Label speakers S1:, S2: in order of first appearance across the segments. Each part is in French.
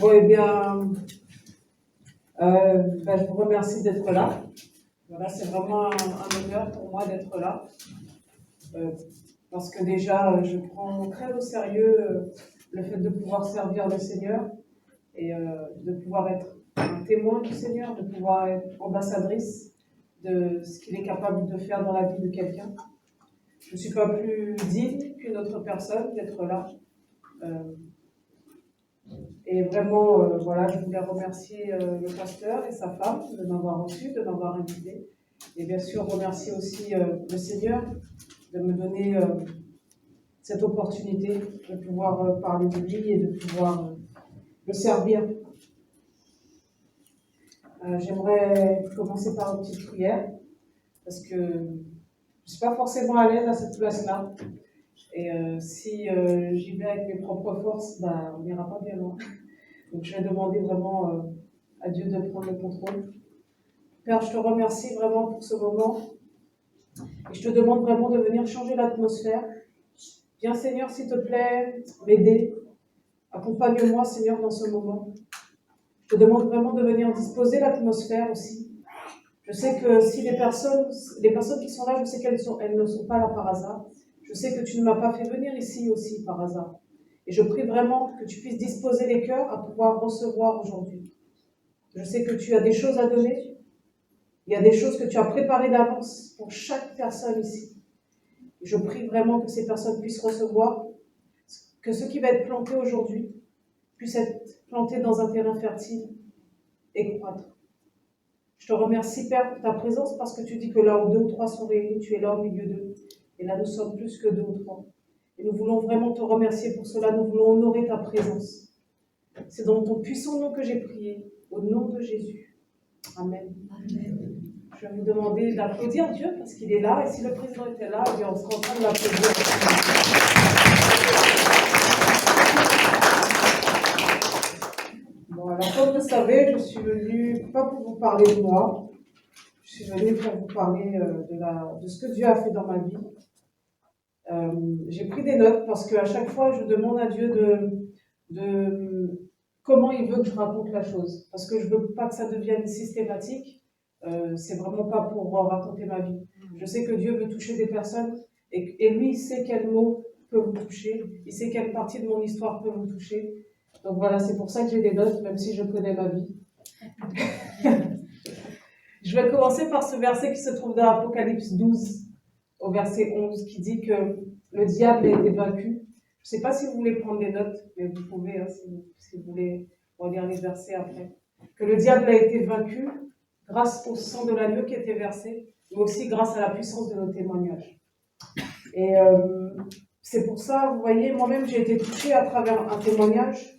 S1: Bon, eh bien, je vous remercie d'être là. Voilà, c'est vraiment un honneur pour moi d'être là. Euh, Parce que déjà, je prends très au sérieux le fait de pouvoir servir le Seigneur et de pouvoir être un témoin du Seigneur, de pouvoir être ambassadrice de ce qu'il est capable de faire dans la vie de quelqu'un. Je ne suis pas plus digne qu'une autre personne d'être là. Et vraiment, voilà, je voulais remercier le pasteur et sa femme de m'avoir reçu, de m'avoir invité. Et bien sûr, remercier aussi le Seigneur de me donner cette opportunité de pouvoir parler de lui et de pouvoir le servir. J'aimerais commencer par une petite prière, parce que je ne suis pas forcément à l'aise à cette place-là. Et si j'y vais avec mes propres forces, on n'ira pas bien loin. Donc je vais demander vraiment à Dieu de prendre le contrôle. Père, je te remercie vraiment pour ce moment. Et je te demande vraiment de venir changer l'atmosphère. Viens Seigneur, s'il te plaît, m'aider. Accompagne-moi Seigneur dans ce moment. Je te demande vraiment de venir disposer l'atmosphère aussi. Je sais que si les personnes qui sont là, je sais elles ne sont pas là par hasard. Je sais que tu ne m'as pas fait venir ici aussi par hasard. Et je prie vraiment que tu puisses disposer les cœurs à pouvoir recevoir aujourd'hui. Je sais que tu as des choses à donner. Il y a des choses que tu as préparées d'avance pour chaque personne ici. Et je prie vraiment que ces personnes puissent recevoir, que ce qui va être planté aujourd'hui puisse être planté dans un terrain fertile et croître. Je te remercie, Père, pour ta présence, parce que tu dis que là où 2 ou 3 sont réunis, tu es là au milieu d'eux. Et là, nous sommes plus que 2 ou 3. Et nous voulons vraiment te remercier pour cela. Nous voulons honorer ta présence. C'est dans ton puissant nom que j'ai prié, au nom de Jésus. Amen. Amen. Je vais vous demander d'applaudir Dieu parce qu'il est là. Et si le président était là, eh bien, on serait en train de l'applaudir. Bon, alors comme vous savez, je suis venue pas pour vous parler de moi. Je suis venue pour vous parler de ce que Dieu a fait dans ma vie. J'ai pris des notes parce qu'à chaque fois, je demande à Dieu de comment il veut que je raconte la chose. Parce que je veux pas que ça devienne systématique. C'est vraiment pas pour raconter ma vie. Je sais que Dieu veut toucher des personnes et lui, il sait quel mot peut vous toucher. Il sait quelle partie de mon histoire peut vous toucher. Donc voilà, c'est pour ça que j'ai des notes, même si je connais ma vie. Je vais commencer par ce verset qui se trouve dans Apocalypse 12, au verset 11, qui dit que le diable a été vaincu. Je ne sais pas si vous voulez prendre des notes, mais vous pouvez, hein, si vous voulez relire les versets après. Que le diable a été vaincu grâce au sang de l'agneau qui était versé, mais aussi grâce à la puissance de nos témoignages. Et c'est pour ça, vous voyez, moi-même j'ai été touchée à travers un témoignage.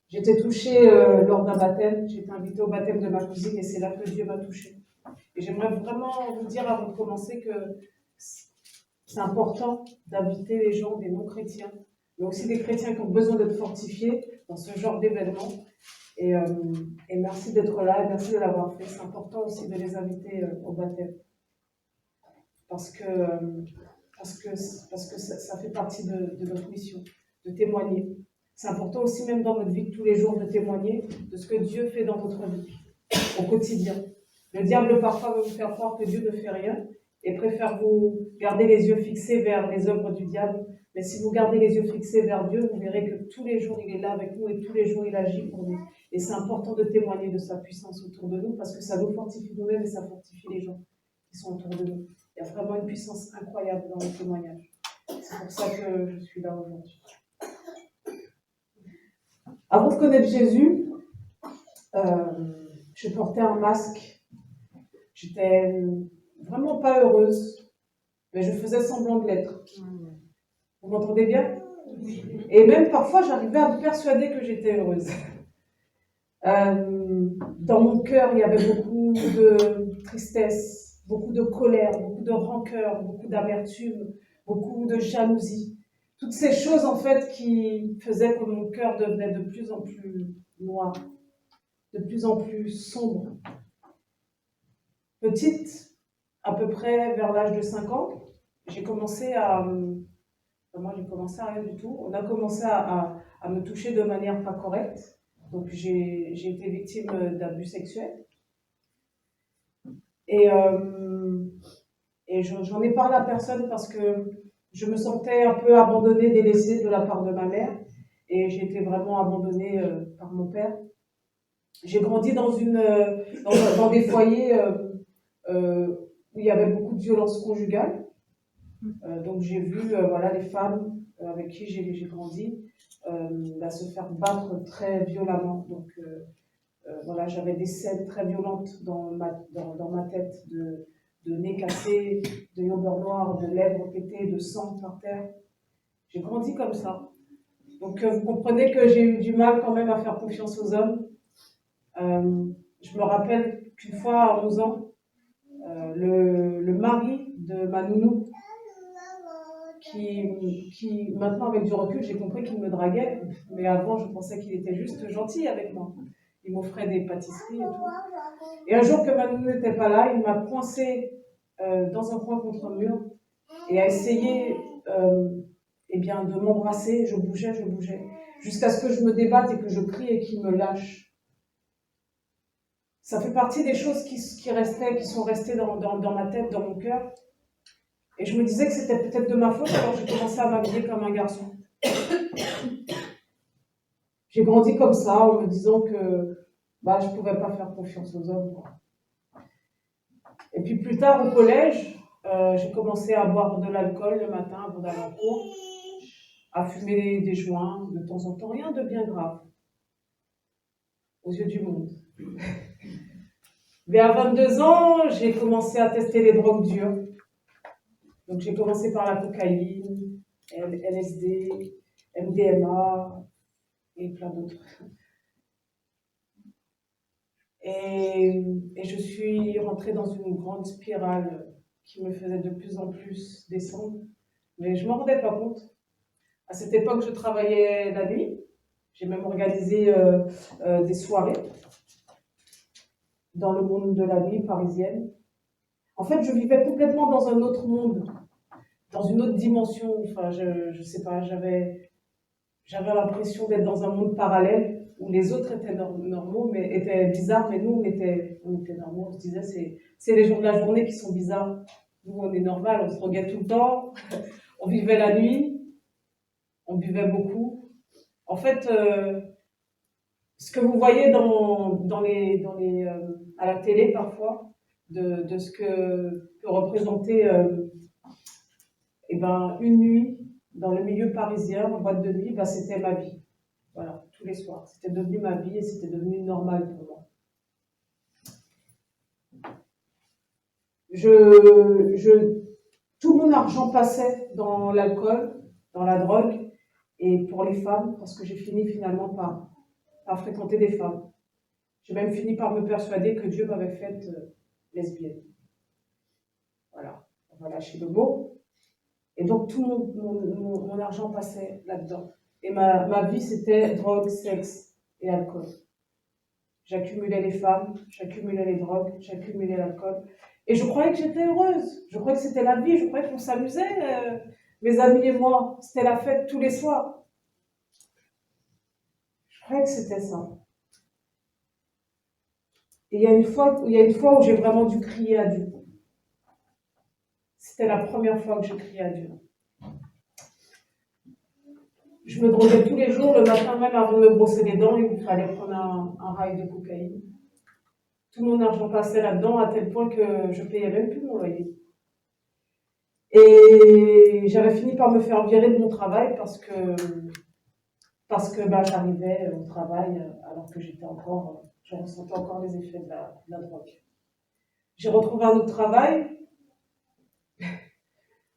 S1: J'ai été touchée lors d'un baptême. J'ai été invitée au baptême de ma cousine et c'est là que Dieu m'a touchée. Et j'aimerais vraiment vous dire avant de commencer que c'est important d'inviter les gens, des non-chrétiens, mais aussi des chrétiens qui ont besoin d'être fortifiés dans ce genre d'événement. Et merci d'être là et merci de l'avoir fait. C'est important aussi de les inviter au baptême. Parce que ça fait partie de notre mission, de témoigner. C'est important aussi, même dans notre vie de tous les jours, de témoigner de ce que Dieu fait dans notre vie, au quotidien. Le diable, parfois, veut vous faire croire que Dieu ne fait rien et préfère vous garder les yeux fixés vers les œuvres du diable. Mais si vous gardez les yeux fixés vers Dieu, vous verrez que tous les jours, il est là avec nous et tous les jours, il agit pour nous. Et c'est important de témoigner de sa puissance autour de nous parce que ça nous fortifie nous-mêmes et ça fortifie les gens qui sont autour de nous. Il y a vraiment une puissance incroyable dans le témoignage. C'est pour ça que je suis là aujourd'hui. Avant de connaître Jésus, je portais un masque. J'étais vraiment pas heureuse, mais je faisais semblant de l'être. Vous m'entendez bien? Et même parfois, j'arrivais à me persuader que j'étais heureuse. Dans mon cœur, il y avait beaucoup de tristesse, beaucoup de colère, beaucoup de rancœur, beaucoup d'amertume, beaucoup de jalousie. Toutes ces choses, en fait, qui faisaient que mon cœur devenait de plus en plus noir, de plus en plus sombre. Petite, à peu près vers l'âge de 5 ans, j'ai commencé à... Moi, j'ai commencé à rien du tout. On a commencé à me toucher de manière pas correcte. Donc j'ai été victime d'abus sexuels. Et j'en ai parlé à personne parce que je me sentais un peu abandonnée, délaissée de la part de ma mère. Et j'ai été vraiment abandonnée par mon père. J'ai grandi dans des foyers où il y avait beaucoup de violences conjugales. Donc j'ai vu voilà, les femmes avec qui j'ai grandi se faire battre très violemment. Donc voilà, j'avais des scènes très violentes dans ma tête de nez cassé, de beurre noir, de lèvres pétées, de sang par terre. J'ai grandi comme ça. Donc vous comprenez que j'ai eu du mal quand même à faire confiance aux hommes. Je me rappelle qu'une fois à 11 ans, le mari de ma nounou, qui maintenant avec du recul, j'ai compris qu'il me draguait, mais avant je pensais qu'il était juste gentil avec moi. Il m'offrait des pâtisseries et tout. Et un jour que ma nounou n'était pas là, il m'a coincée dans un coin contre un mur et a essayé de m'embrasser. Je bougeais, jusqu'à ce que je me débatte et que je crie et qu'il me lâche. Ça fait partie des choses qui sont restées dans ma tête, dans mon cœur. Et je me disais que c'était peut-être de ma faute, alors j'ai commencé à m'habiller comme un garçon. J'ai grandi comme ça, en me disant que je ne pouvais pas faire confiance aux hommes, quoi. Et puis plus tard, au collège, j'ai commencé à boire de l'alcool le matin avant d'aller en cours, à fumer des joints de temps en temps, rien de bien grave, aux yeux du monde. Mais à 22 ans, j'ai commencé à tester les drogues dures. Donc j'ai commencé par la cocaïne, LSD, MDMA et plein d'autres. Et je suis rentrée dans une grande spirale qui me faisait de plus en plus descendre. Mais je ne m'en rendais pas compte. À cette époque, je travaillais la nuit. J'ai même organisé des soirées dans le monde de la nuit parisienne. En fait, je vivais complètement dans un autre monde, dans une autre dimension. Enfin, je sais pas, j'avais l'impression d'être dans un monde parallèle où les autres étaient normaux, mais étaient bizarres, mais nous, on était normaux. On se disait, c'est les jours de la journée qui sont bizarres. Nous, on est normal, on se droguait tout le temps, on vivait la nuit, on buvait beaucoup. En fait, ce que vous voyez à la télé parfois, de ce que peut représenter une nuit dans le milieu parisien, en boîte de nuit, c'était ma vie. Voilà, tous les soirs. C'était devenu ma vie et c'était devenu normal pour moi. Tout mon argent passait dans l'alcool, dans la drogue et pour les femmes, parce que j'ai fini finalement par fréquenter des femmes. J'ai même fini par me persuader que Dieu m'avait faite lesbienne. Voilà, on va lâcher le mot. Et donc tout mon argent passait là-dedans. Et ma vie, c'était drogue, sexe et alcool. J'accumulais les femmes, j'accumulais les drogues, j'accumulais l'alcool. Et je croyais que j'étais heureuse. Je croyais que c'était la vie. Je croyais qu'on s'amusait, mes amis et moi. C'était la fête tous les soirs. Je croyais que c'était ça. Et il y a une fois où j'ai vraiment dû crier à Dieu. C'était la première fois que j'ai crié à Dieu. Je me droguais tous les jours, le matin même avant de me brosser les dents, il me fallait prendre un rail de cocaïne. Tout mon argent passait là-dedans à tel point que je payais même plus mon loyer. Et j'avais fini par me faire virer de mon travail parce que j'arrivais au travail alors que je ressentais encore les effets de la drogue. J'ai retrouvé un autre travail.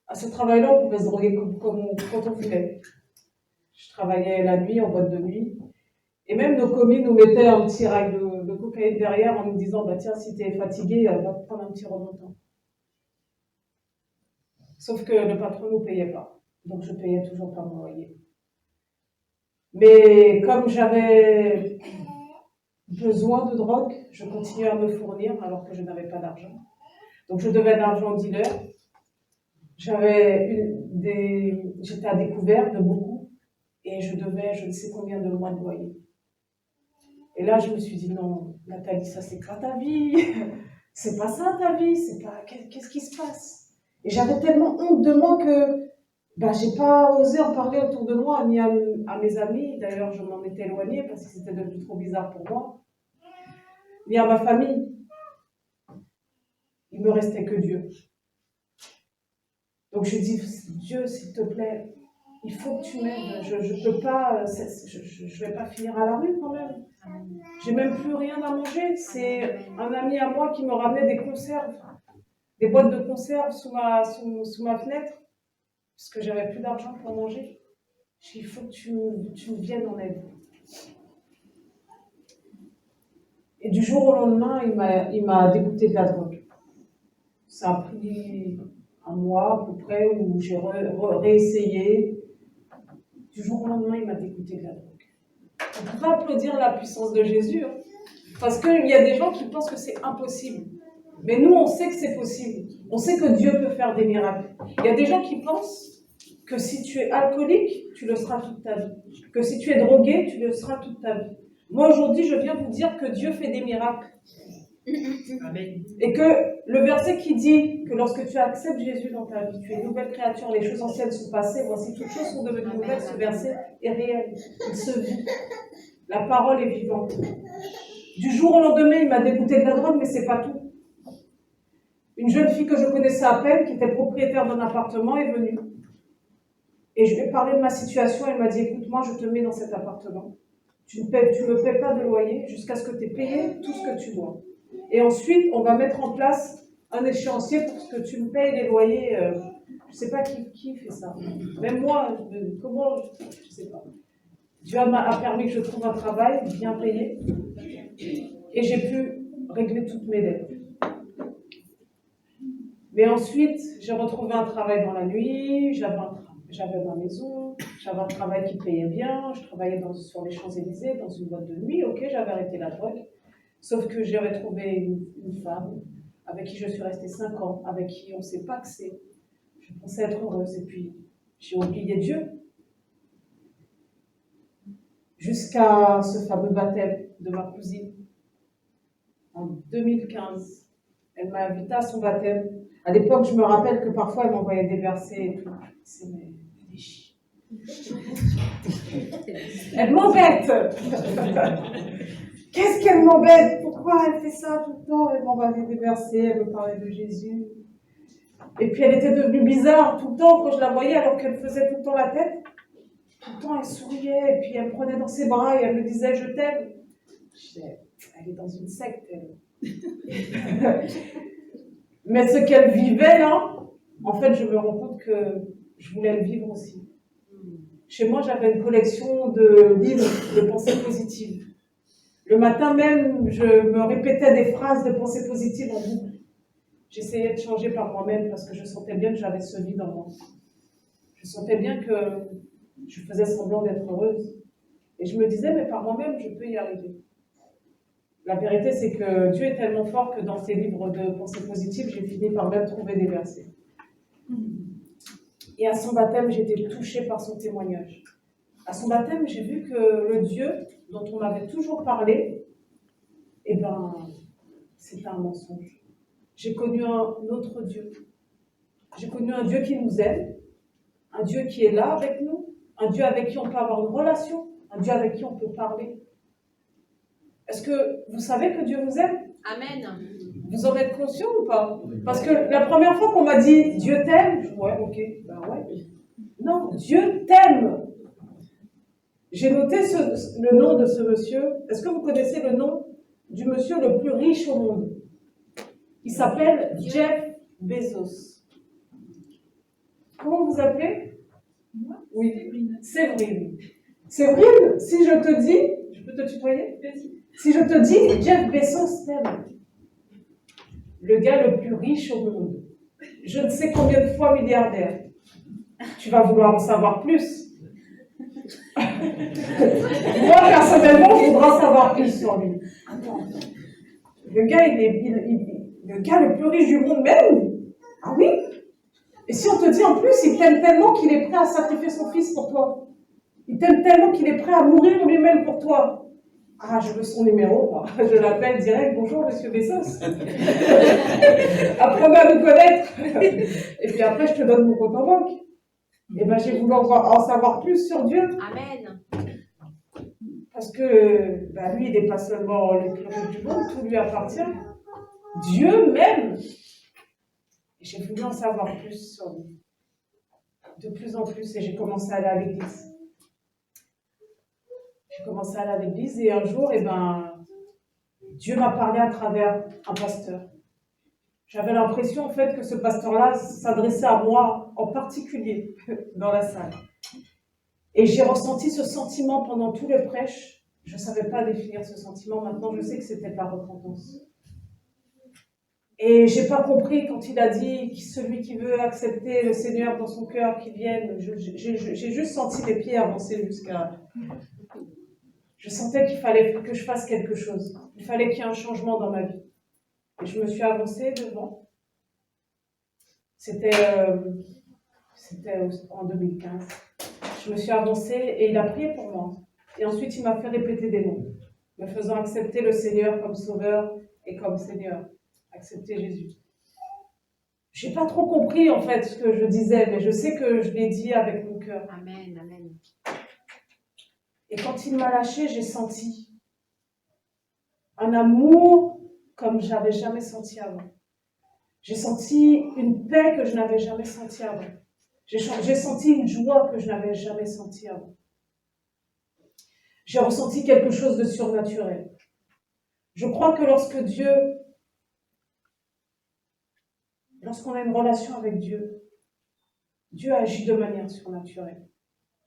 S1: À ce travail-là, on pouvait se droguer quand on voulait. Je travaillais la nuit, en boîte de nuit. Et même nos commis nous mettaient un petit rail de cocaïne derrière en nous disant tiens, si tu es fatigué, va te prendre un petit remontant. Sauf que le patron ne nous payait pas. Donc je payais toujours pas mon loyer. Mais comme j'avais besoin de drogue, je continuais à me fournir alors que je n'avais pas d'argent. Donc je devais de l'argent au dealer. J'étais à découvert de beaucoup et je devais je ne sais combien de mois de loyer. Et là, je me suis dit, non, Nathalie, ça c'est pas ta vie. C'est pas ça ta vie. C'est pas... Qu'est-ce qui se passe? Et j'avais tellement honte de moi que j'ai pas osé en parler autour de moi, ni à mes amis. D'ailleurs, je m'en étais éloignée parce que c'était devenu trop bizarre pour moi. Ni à ma famille. Il me restait que Dieu. Donc je dis, Dieu, s'il te plaît, il faut que tu m'aides. Je peux pas, je vais pas finir à la rue quand même. J'ai même plus rien à manger. C'est un ami à moi qui me ramenait des conserves, des boîtes de conserves sous ma fenêtre, parce que j'avais plus d'argent pour manger. Je dis, il faut que tu me viennes en aide. Et du jour au lendemain, il m'a dégoûté de la drogue. Ça a pris un mois à peu près où j'ai réessayé. Du jour au lendemain, il m'a dégoûté de la drogue. On peut applaudir la puissance de Jésus, hein, parce qu'il y a des gens qui pensent que c'est impossible. Mais nous, on sait que c'est possible. On sait que Dieu peut faire des miracles. Il y a des gens qui pensent que si tu es alcoolique, tu le seras toute ta vie. Que si tu es drogué, tu le seras toute ta vie. Moi, aujourd'hui, je viens vous dire que Dieu fait des miracles. Amen. Et que le verset qui dit que lorsque tu acceptes Jésus dans ta vie, tu es une nouvelle créature, les choses anciennes sont passées, voici toutes choses sont devenues nouvelles, ce verset est réel, il se vit. La parole est vivante. Du jour au lendemain, il m'a dégoûté de la drogue, mais c'est pas tout. Une jeune fille que je connaissais à peine, qui était propriétaire d'un appartement, est venue. Et je lui ai parlé de ma situation, elle m'a dit, écoute, moi je te mets dans cet appartement. Tu ne me paies pas de loyer jusqu'à ce que tu aies payé tout ce que tu dois. Et ensuite, on va mettre en place un échéancier pour que tu me payes les loyers. Je ne sais pas qui fait ça. Même moi, comment, je ne sais pas. Dieu a permis que je trouve un travail bien payé. Et j'ai pu régler toutes mes dettes. Mais ensuite, j'ai retrouvé un travail dans la nuit, j'avais ma maison, j'avais un travail qui payait bien, je travaillais sur les Champs-Élysées, dans une boîte de nuit, ok, j'avais arrêté la drogue. Sauf que j'avais trouvé une femme avec qui je suis restée 5 ans, avec qui on ne s'est pas pacsé. Je pensais être heureuse et puis j'ai oublié Dieu. Jusqu'à ce fameux baptême de ma cousine en 2015. Elle m'a invitée à son baptême. À l'époque, je me rappelle que parfois elle m'envoyait des versets et tout. C'est des chiens. Elle m'embête. Qu'est-ce qu'elle m'embête? Pourquoi elle fait ça tout le temps? Elle m'envoyait des versets, elle me parlait de Jésus. Et puis elle était devenue bizarre tout le temps quand je la voyais, alors qu'elle faisait tout le temps la tête. Tout le temps elle souriait, et puis elle me prenait dans ses bras et elle me disait je t'aime. Elle est dans une secte, elle. Mais ce qu'elle vivait là, en fait je me rends compte que je voulais le vivre aussi. Chez moi j'avais une collection de livres de pensées positives. Le matin même, je me répétais des phrases de pensée positive en boucle. J'essayais de changer par moi-même parce que je sentais bien que j'avais ce vide en moi. Je sentais bien que je faisais semblant d'être heureuse. Et je me disais, mais par moi-même, je peux y arriver. La vérité, c'est que Dieu est tellement fort que dans ces livres de pensée positive, j'ai fini par même trouver des versets. Et à son baptême, j'ai été touchée par son témoignage. À son baptême, j'ai vu que le Dieu dont on m'avait toujours parlé, c'était un mensonge. J'ai connu un autre Dieu. J'ai connu un Dieu qui nous aime, un Dieu qui est là avec nous, un Dieu avec qui on peut avoir une relation, un Dieu avec qui on peut parler. Est-ce que vous savez que Dieu vous aime?
S2: Amen.
S1: Vous en êtes conscient ou pas? Parce que la première fois qu'on m'a dit Dieu t'aime, ouais, ok, ouais. Non, Dieu t'aime. J'ai noté le nom de ce monsieur. Est-ce que vous connaissez le nom du monsieur le plus riche au monde? Il s'appelle Jeff Bezos. Comment vous appelez?
S3: Moi?
S1: Oui, Séverine. Séverine, si je te dis, je peux te tutoyer? Si je te dis Jeff Bezos t'aime, le gars le plus riche au monde, je ne sais combien de fois milliardaire, tu vas vouloir en savoir plus. Moi, personnellement, je voudrais en savoir plus sur lui. Le gars, le gars le plus riche du monde même. Ah oui? Et si on te dit en plus, il t'aime tellement qu'il est prêt à sacrifier son fils pour toi. Il t'aime tellement qu'il est prêt à mourir lui-même pour toi. Ah, je veux son numéro, moi. Je l'appelle direct, bonjour monsieur Bessos. Apprenez à nous connaître. Et puis après, je te donne mon compte en banque. Et ben, j'ai voulu en savoir plus sur Dieu.
S2: Amen.
S1: Parce que ben, lui, il n'est pas seulement le curé du monde, tout lui appartient. Dieu même. Et j'ai voulu en savoir plus sur lui. De plus en plus, et j'ai commencé à aller à l'église. J'ai commencé à aller à l'église et un jour, eh ben, Dieu m'a parlé à travers un pasteur. J'avais l'impression en fait que ce pasteur-là s'adressait à moi en particulier dans la salle. Et j'ai ressenti ce sentiment pendant tout le prêche. Je ne savais pas définir ce sentiment. Maintenant, je sais que c'était de la repentance. Et j'ai pas compris quand il a dit celui qui veut accepter le Seigneur dans son cœur, qu'il vienne. J'ai juste senti les pieds avancer jusqu'à. Je sentais qu'il fallait que je fasse quelque chose. Il fallait qu'il y ait un changement dans ma vie. Et je me suis avancée devant. C'était en 2015. Je me suis avancée et il a prié pour moi. Et ensuite, il m'a fait répéter des mots, me faisant accepter le Seigneur comme Sauveur et comme Seigneur. Accepter Jésus. J'ai pas trop compris en fait ce que je disais, mais je sais que je l'ai dit avec mon cœur.
S2: Amen, amen.
S1: Et quand il m'a lâché, j'ai senti un amour comme je n'avais jamais senti avant. J'ai senti une paix que je n'avais jamais sentie avant. J'ai senti une joie que je n'avais jamais sentie avant. J'ai ressenti quelque chose de surnaturel. Je crois que lorsqu'on a une relation avec Dieu, Dieu agit de manière surnaturelle.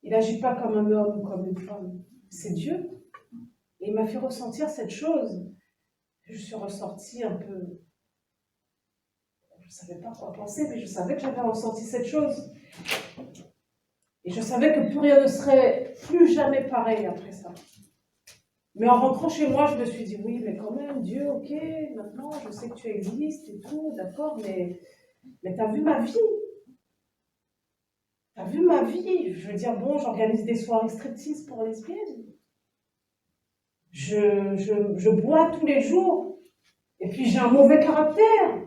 S1: Il n'agit pas comme un homme ou comme une femme. C'est Dieu. Et il m'a fait ressentir cette chose. Je suis ressortie un peu. Je ne savais pas quoi penser, mais je savais que j'avais ressenti cette chose. Et je savais que plus rien ne serait plus jamais pareil après ça. Mais en rentrant chez moi, je me suis dit, oui, mais quand même, Dieu, ok, maintenant, je sais que tu existes et tout, d'accord, mais t'as vu ma vie. T'as vu ma vie. Je veux dire, bon, j'organise des soirées striptease pour lesbiennes. Je bois tous les jours. Et puis, j'ai un mauvais caractère.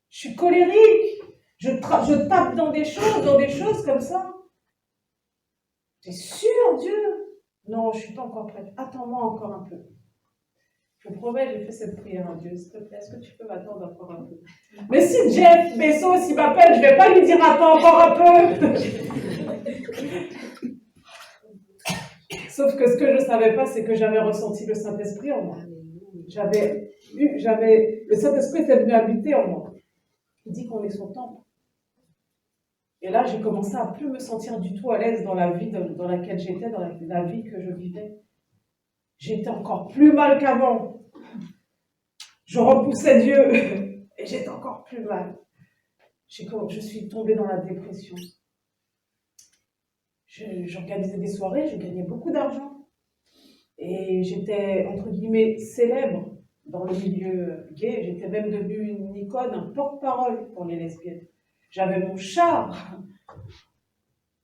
S1: Je suis colérique. Je tape dans des choses comme ça. T'es sûr, Dieu? Non, je ne suis pas encore prête. Attends-moi encore un peu. Je promets, j'ai fait cette prière à Dieu. S'il te plaît, est-ce que tu peux m'attendre encore un peu? Mais si Jeff Bezos, il m'appelle, je ne vais pas lui dire attends encore un peu. Sauf que ce que je ne savais pas, c'est que j'avais ressenti le Saint-Esprit en moi. Le Saint-Esprit était venu habiter en moi. Il dit qu'on est son temple. Et là, j'ai commencé à plus me sentir du tout à l'aise dans la vie dans laquelle j'étais, dans la vie que je vivais. J'étais encore plus mal qu'avant. Je repoussais Dieu et j'étais encore plus mal. Je suis tombée dans la dépression. J'organisais des soirées, je gagnais beaucoup d'argent. Et j'étais, entre guillemets, célèbre dans le milieu gay. J'étais même devenue une icône, un porte-parole pour les lesbiennes. J'avais mon char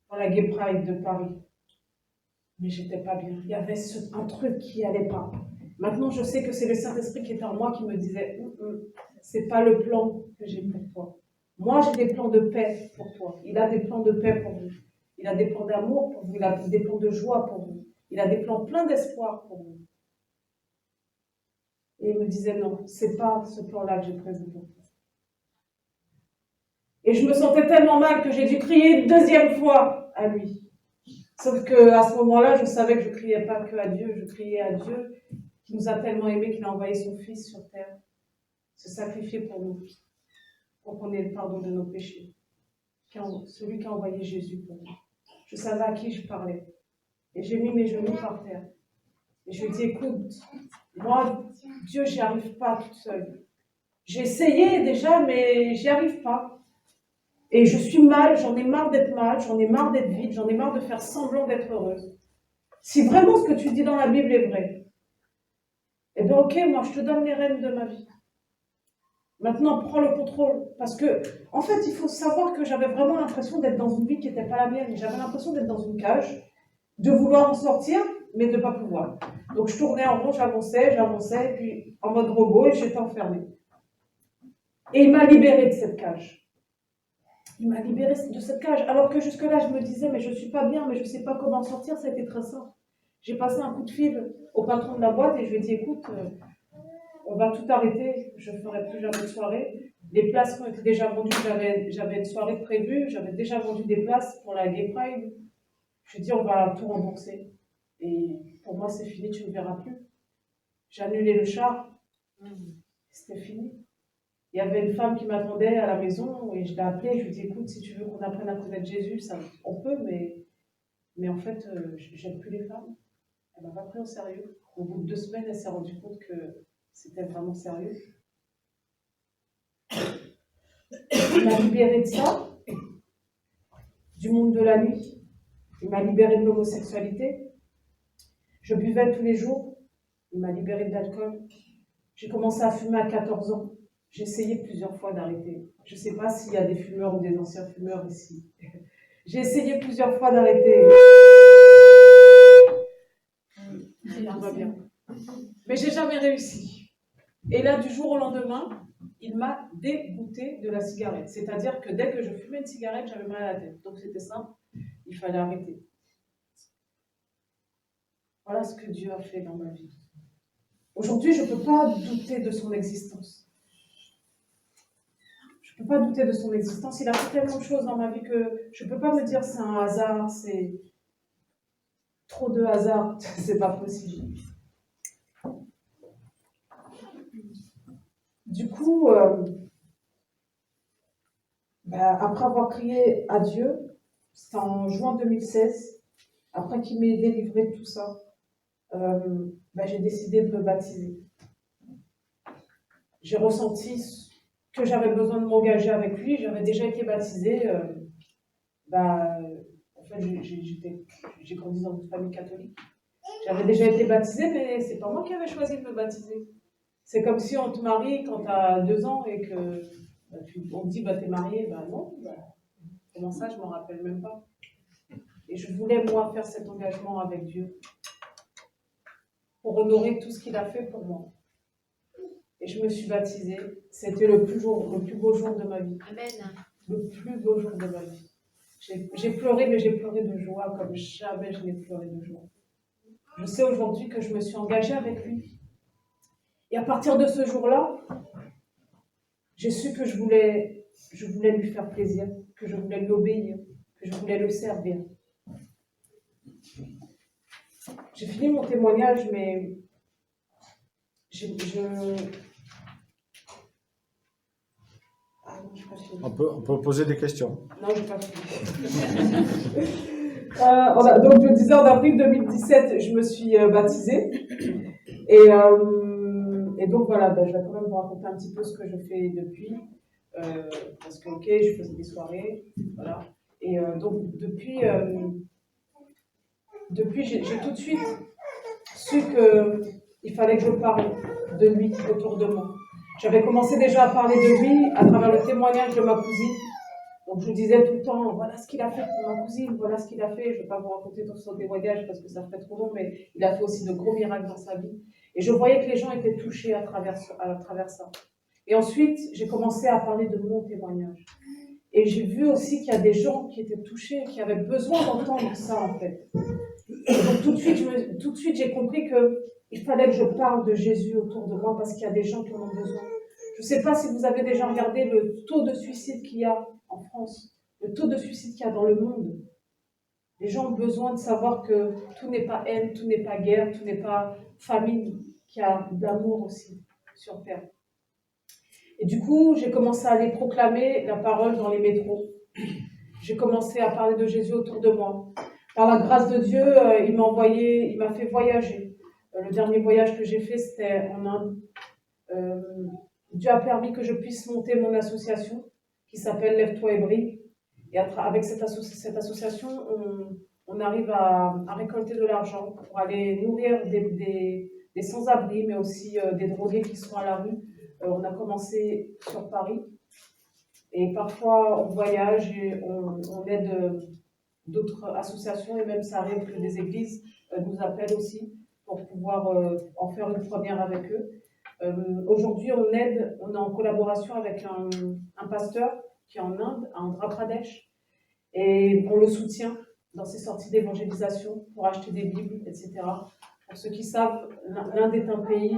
S1: dans la Gay Pride de Paris. Mais j'étais pas bien. Il y avait un truc qui allait pas. Maintenant, je sais que c'est le Saint-Esprit qui était en moi qui me disait c'est pas le plan que j'ai pour toi. Moi, j'ai des plans de paix pour toi. Il a des plans de paix pour vous. Il a des plans d'amour pour vous. Il a des plans de joie pour vous. Il a des plans pleins d'espoir pour vous. Et il me disait non, c'est pas ce plan-là que j'ai prévu pour toi. Et je me sentais tellement mal que j'ai dû crier une deuxième fois à lui. Sauf qu'à ce moment-là, je savais que je ne criais pas que à Dieu, je criais à Dieu qui nous a tellement aimés qu'il a envoyé son Fils sur terre, se sacrifier pour nous, pour qu'on ait le pardon de nos péchés. Celui qui a envoyé Jésus pour nous. Je savais à qui je parlais. Et j'ai mis mes genoux par terre. Et je lui ai dit, écoute, moi, Dieu, j'y arrive pas toute seule. J'ai essayé déjà, mais j'y arrive pas. Et je suis mal, j'en ai marre d'être mal, j'en ai marre d'être vide, j'en ai marre de faire semblant d'être heureuse. Si vraiment ce que tu dis dans la Bible est vrai, eh bien ok, moi je te donne les rênes de ma vie. Maintenant, prends le contrôle. Parce que, en fait, il faut savoir que j'avais vraiment l'impression d'être dans une vie qui n'était pas la mienne. J'avais l'impression d'être dans une cage, de vouloir en sortir, mais de ne pas pouvoir. Donc je tournais en rond, j'avançais, et puis en mode robot, et j'étais enfermée. Et il m'a libérée de cette cage. Il m'a libérée de cette cage, alors que jusque-là, je me disais, mais je ne suis pas bien, mais je ne sais pas comment sortir, ça a été très simple. J'ai passé un coup de fil au patron de la boîte et je lui ai dit, écoute, on va tout arrêter, je ne ferai plus jamais de soirée. Les places ont été déjà vendues, j'avais une soirée prévue, j'avais déjà vendu des places pour la Gay Pride. Je lui ai dit, on va tout rembourser. Et pour moi, c'est fini, tu ne me verras plus. J'ai annulé le char, c'était fini. Il y avait une femme qui m'attendait à la maison et je l'ai appelée, je lui ai dit, écoute, si tu veux qu'on apprenne à connaître Jésus, ça, on peut, mais en fait, j'aime plus les femmes. Elle m'a pas pris au sérieux. Au bout de 2 semaines, elle s'est rendue compte que c'était vraiment sérieux. Il m'a libérée de ça, du monde de la nuit. Il m'a libérée de l'homosexualité. Je buvais tous les jours. Il m'a libérée de l'alcool. J'ai commencé à fumer à 14 ans. J'ai essayé plusieurs fois d'arrêter. Je ne sais pas s'il y a des fumeurs ou des anciens fumeurs ici. J'ai essayé plusieurs fois d'arrêter. Tout va bien. Mais j'ai jamais réussi. Et là, du jour au lendemain, il m'a dégoûté de la cigarette. C'est-à-dire que dès que je fumais une cigarette, j'avais mal à la tête. Donc c'était simple, il fallait arrêter. Voilà ce que Dieu a fait dans ma vie. Aujourd'hui, je ne peux pas douter de son existence. Je ne peux pas douter de son existence. Il a fait tellement de choses dans ma vie que je ne peux pas me dire c'est un hasard, c'est trop de hasard, c'est pas possible. Du coup, après avoir crié à Dieu, c'était en juin 2016, après qu'il m'ait délivré de tout ça, j'ai décidé de me baptiser. J'ai ressenti que j'avais besoin de m'engager avec lui. J'avais déjà été baptisée. En fait, j'ai grandi dans une famille catholique. J'avais déjà été baptisée, mais c'est pas moi qui avais choisi de me baptiser. C'est comme si on te marie quand tu as 2 ans et que on te dit t'es mariée. Non, comment ça, je m'en rappelle même pas. Et je voulais, moi, faire cet engagement avec Dieu pour honorer tout ce qu'il a fait pour moi. Et je me suis baptisée. C'était le plus beau jour de ma vie.
S2: Amen.
S1: Le plus beau jour de ma vie. J'ai pleuré, mais j'ai pleuré de joie comme jamais je n'ai pleuré de joie. Je sais aujourd'hui que je me suis engagée avec lui. Et à partir de ce jour-là, j'ai su que je voulais lui faire plaisir, que je voulais lui obéir, que je voulais le servir. J'ai fini mon témoignage, mais
S3: On peut poser des questions.
S1: Non, je n'ai pas fini. Donc, je disais, en avril 2017, je me suis baptisée. Et donc, voilà, je vais quand même vous raconter un petit peu ce que je fais depuis. Parce que, ok, je faisais des soirées. Voilà. Et donc, depuis j'ai tout de suite su qu'il fallait que je parle de lui autour de moi. J'avais commencé déjà à parler de lui à travers le témoignage de ma cousine. Donc je disais tout le temps, voilà ce qu'il a fait pour ma cousine, voilà ce qu'il a fait. Je ne vais pas vous raconter tout son témoignage parce que ça ferait trop long, mais il a fait aussi de gros miracles dans sa vie. Et je voyais que les gens étaient touchés à travers ça. Et ensuite, j'ai commencé à parler de mon témoignage. Et j'ai vu aussi qu'il y a des gens qui étaient touchés, qui avaient besoin d'entendre ça en fait. Et donc tout de suite, j'ai compris qu'il fallait que je parle de Jésus autour de moi parce qu'il y a des gens qui en ont besoin. Je ne sais pas si vous avez déjà regardé le taux de suicide qu'il y a en France, le taux de suicide qu'il y a dans le monde. Les gens ont besoin de savoir que tout n'est pas haine, tout n'est pas guerre, tout n'est pas famine, qu'il y a de l'amour aussi sur terre. Et du coup, j'ai commencé à aller proclamer la parole dans les métros. J'ai commencé à parler de Jésus autour de moi. Par la grâce de Dieu, il m'a fait voyager. Le dernier voyage que j'ai fait, c'était en Inde. Dieu a permis que je puisse monter mon association qui s'appelle Lève-toi et brille. Et avec cette association, on arrive à récolter de l'argent pour aller nourrir des sans-abri, mais aussi des drogués qui sont à la rue. On a commencé sur Paris. Et parfois, on voyage et on aide d'autres associations et même ça arrive que des églises nous appellent aussi pour pouvoir en faire une première avec eux. Aujourd'hui, on est en collaboration avec un pasteur qui est en Inde, à Andhra Pradesh, et on le soutient dans ses sorties d'évangélisation pour acheter des Bibles, etc. Pour ceux qui savent, l'Inde est un pays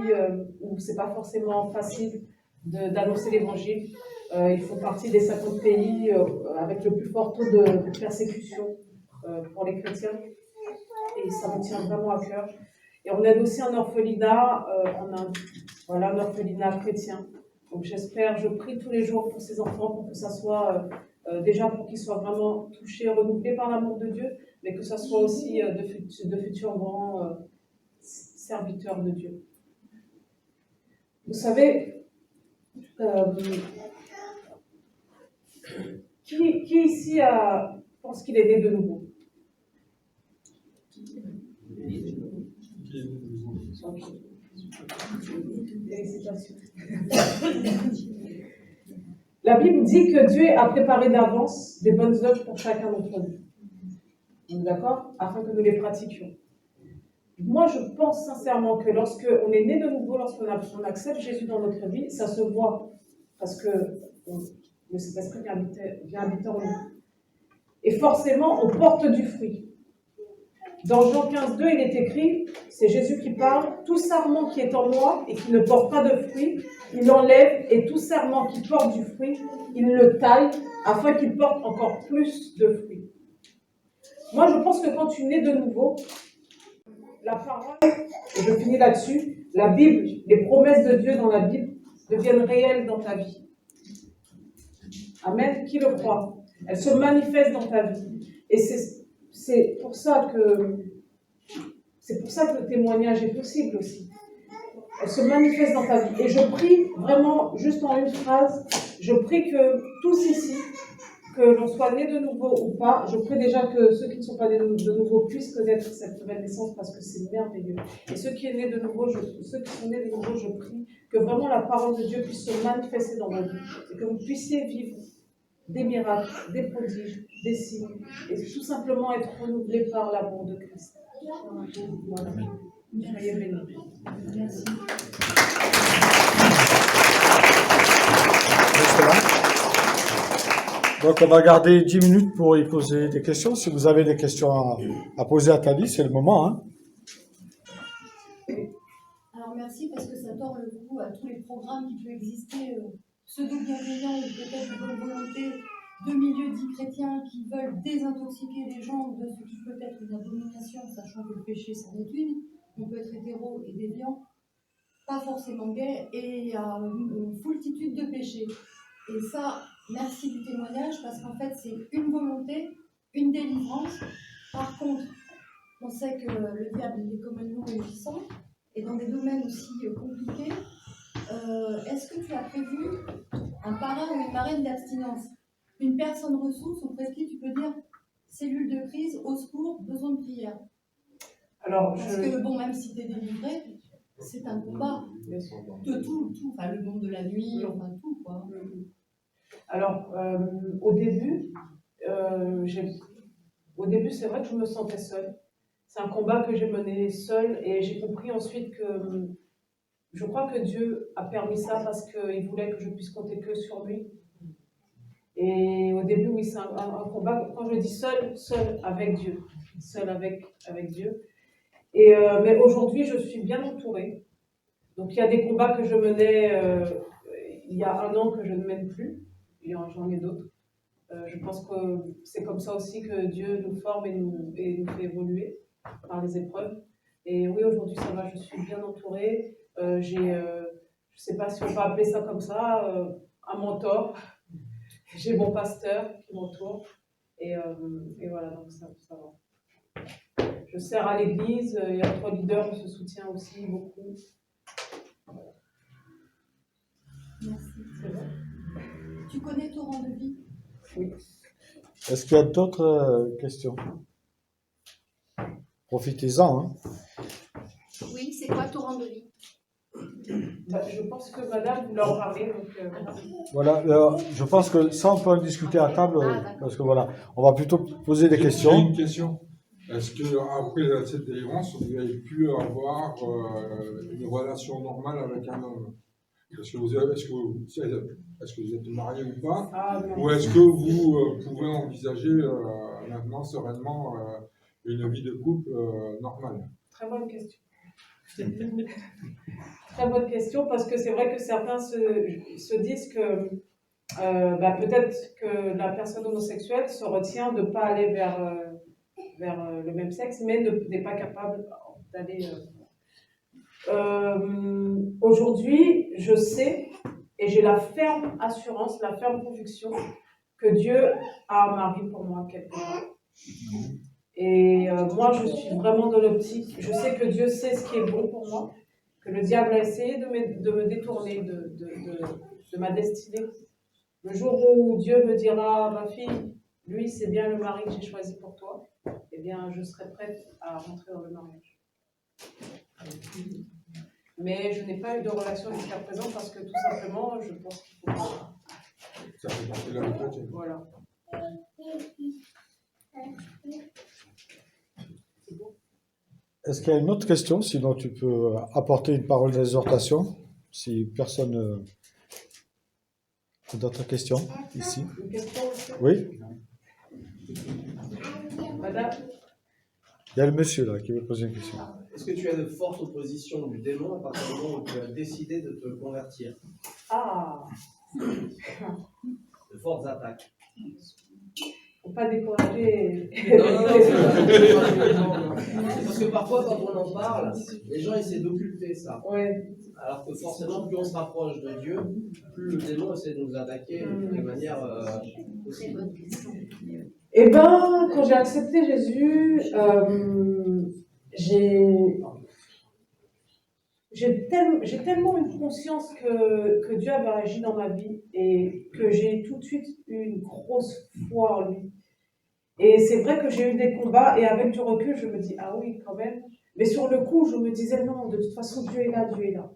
S1: où c'est pas forcément facile d'annoncer l'évangile. Ils font partie des 50 pays avec le plus fort taux de persécution pour les chrétiens. Et ça me tient vraiment à cœur. Et on aide aussi un orphelinat en Inde, voilà, un orphelinat chrétien. Donc j'espère, je prie tous les jours pour ces enfants, pour que ça soit déjà pour qu'ils soient vraiment touchés, renouvelés par l'amour de Dieu, mais que ça soit aussi de futurs grands serviteurs de Dieu. Vous savez, qui ici pense qu'il est né de nouveau? Félicitations. La Bible dit que Dieu a préparé d'avance des bonnes œuvres pour chacun d'entre nous. D'accord? Afin que nous les pratiquions. Moi, je pense sincèrement que lorsqu'on est né de nouveau, lorsqu'on accepte Jésus dans notre vie, ça se voit. Parce que le Saint-Esprit vient habiter en nous. Et forcément, on porte du fruit. Dans Jean 15, 2, il est écrit, c'est Jésus qui parle, tout sarment qui est en moi et qui ne porte pas de fruit, il l'enlève, et tout sarment qui porte du fruit, il le taille, afin qu'il porte encore plus de fruits. Moi, je pense que quand tu nais de nouveau, la parole, et je finis là-dessus, la Bible, les promesses de Dieu dans la Bible deviennent réelles dans ta vie. Amen. Qui le croit? Elles se manifestent dans ta vie. Et c'est pour ça que le témoignage est possible aussi. Elle se manifeste dans ta vie. Et je prie vraiment, juste en une phrase, je prie que tous ici, que l'on soit né de nouveau ou pas, je prie déjà que ceux qui ne sont pas nés de nouveau puissent connaître cette nouvelle naissance parce que c'est merveilleux. Et ceux qui sont nés de nouveau, je prie que vraiment la parole de Dieu puisse se manifester dans vos vies et que vous puissiez vivre des miracles, des prodiges, des signes, et tout simplement être renouvelés par l'amour de Christ. Voilà. Soyez bénis. Merci.
S3: Donc, on va garder 10 minutes pour y poser des questions. Si vous avez des questions à poser à Thalie, c'est le moment. Hein.
S2: Alors, merci parce que ça tord le cou à tous les programmes qui peuvent exister, pseudo-bienveillants ou peut-être de bonne volonté, de milieux dits chrétiens qui veulent désintoxiquer les gens de ce qui peut être une abomination, sachant que le péché, c'en est une. On peut être hétéro et déviant, pas forcément gay, et il y a une foultitude de péchés. Et ça, merci du témoignage, parce qu'en fait, c'est une volonté, une délivrance. Par contre, on sait que le diable il est comme un loup rugissant, et dans des domaines aussi compliqués. Est-ce que tu as prévu un parrain ou une marraine d'abstinence? Une personne ressource auprès de qui tu peux dire cellule de crise, au secours, besoin de prière.
S1: Alors,
S2: parce que bon, même si tu es délivré, c'est un combat de tout, enfin le monde de la nuit, enfin tout quoi.
S1: Alors, au début, c'est vrai que je me sentais seule. C'est un combat que j'ai mené seule et j'ai compris ensuite que je crois que Dieu a permis ça parce qu'il voulait que je puisse compter que sur lui. Et au début, oui, c'est un combat. Quand je dis seul avec Dieu, seul avec Dieu. Et mais aujourd'hui, je suis bien entourée. Donc il y a des combats que je menais il y a 1 an que je ne mène plus. J'en ai d'autres. Je pense que c'est comme ça aussi que Dieu nous forme et nous fait évoluer par les épreuves. Et oui, aujourd'hui, ça va, je suis bien entourée. Je ne sais pas si on peut appeler ça comme ça, un mentor. J'ai mon pasteur qui m'entoure. Et voilà, donc ça va. Je sers à l'église, il y a 3 leaders, on se soutient aussi beaucoup.
S2: Merci. C'est bon. Tu connais Torrent de vie?
S1: Oui.
S3: Est-ce qu'il y a d'autres questions? Profitez-en. Hein.
S2: Oui, c'est quoi Torrent de vie?
S1: Je pense que madame voulait en parler, donc...
S3: Voilà, je pense que ça, on peut en discuter à table, parce que voilà, on va plutôt poser des
S4: J'ai
S3: questions.
S4: une question. Est-ce que après cette délivrance, vous avez pu avoir une relation normale avec un homme? Est-ce que vous êtes marié ou pas?
S1: Ah, non.
S4: Ou est-ce que vous pouvez envisager maintenant sereinement une vie de couple normale?
S1: Très bonne question. Très bonne question, parce que c'est vrai que certains se disent que peut-être que la personne homosexuelle se retient de ne pas aller vers le même sexe, mais n'est pas capable d'aller... Aujourd'hui, je sais, et j'ai la ferme assurance, la ferme conviction que Dieu a un mari pour moi quelque part. Et moi, je suis vraiment dans l'optique, je sais que Dieu sait ce qui est bon pour moi, que le diable a essayé de me détourner de ma destinée. Le jour où Dieu me dira, ma fille, lui, c'est bien le mari que j'ai choisi pour toi, eh bien, je serai prête à rentrer dans le mariage. Mais je n'ai pas eu de relation jusqu'à présent parce que tout simplement, je pense qu'il faut...
S4: Ça fait partie de la vie chrétienne.
S1: Voilà.
S3: Est-ce qu'il y a une autre question? Sinon, tu peux apporter une parole d'exhortation, si personne a d'autres questions ici.
S1: Une question aussi?
S3: Oui,
S1: Madame?
S3: il y a le monsieur là qui veut poser une question.
S5: Est-ce que tu as de fortes oppositions du démon à partir du moment où tu as décidé de te convertir?
S1: Ah!
S5: De fortes attaques.
S1: Faut pas décourager.
S5: Non. Parce que parfois, quand on en parle, les gens essaient d'occulter ça.
S1: Ouais.
S5: Alors que forcément, plus on se rapproche de Dieu, plus le démon essaie de nous attaquer de manière possible.
S1: Eh ben, quand j'ai accepté Jésus, j'ai tellement une conscience que Dieu avait agi dans ma vie et que j'ai tout de suite eu une grosse foi en lui. Et c'est vrai que j'ai eu des combats et avec du recul, je me dis, ah oui, quand même. Mais sur le coup, je me disais, non, de toute façon, Dieu est là, Dieu est là.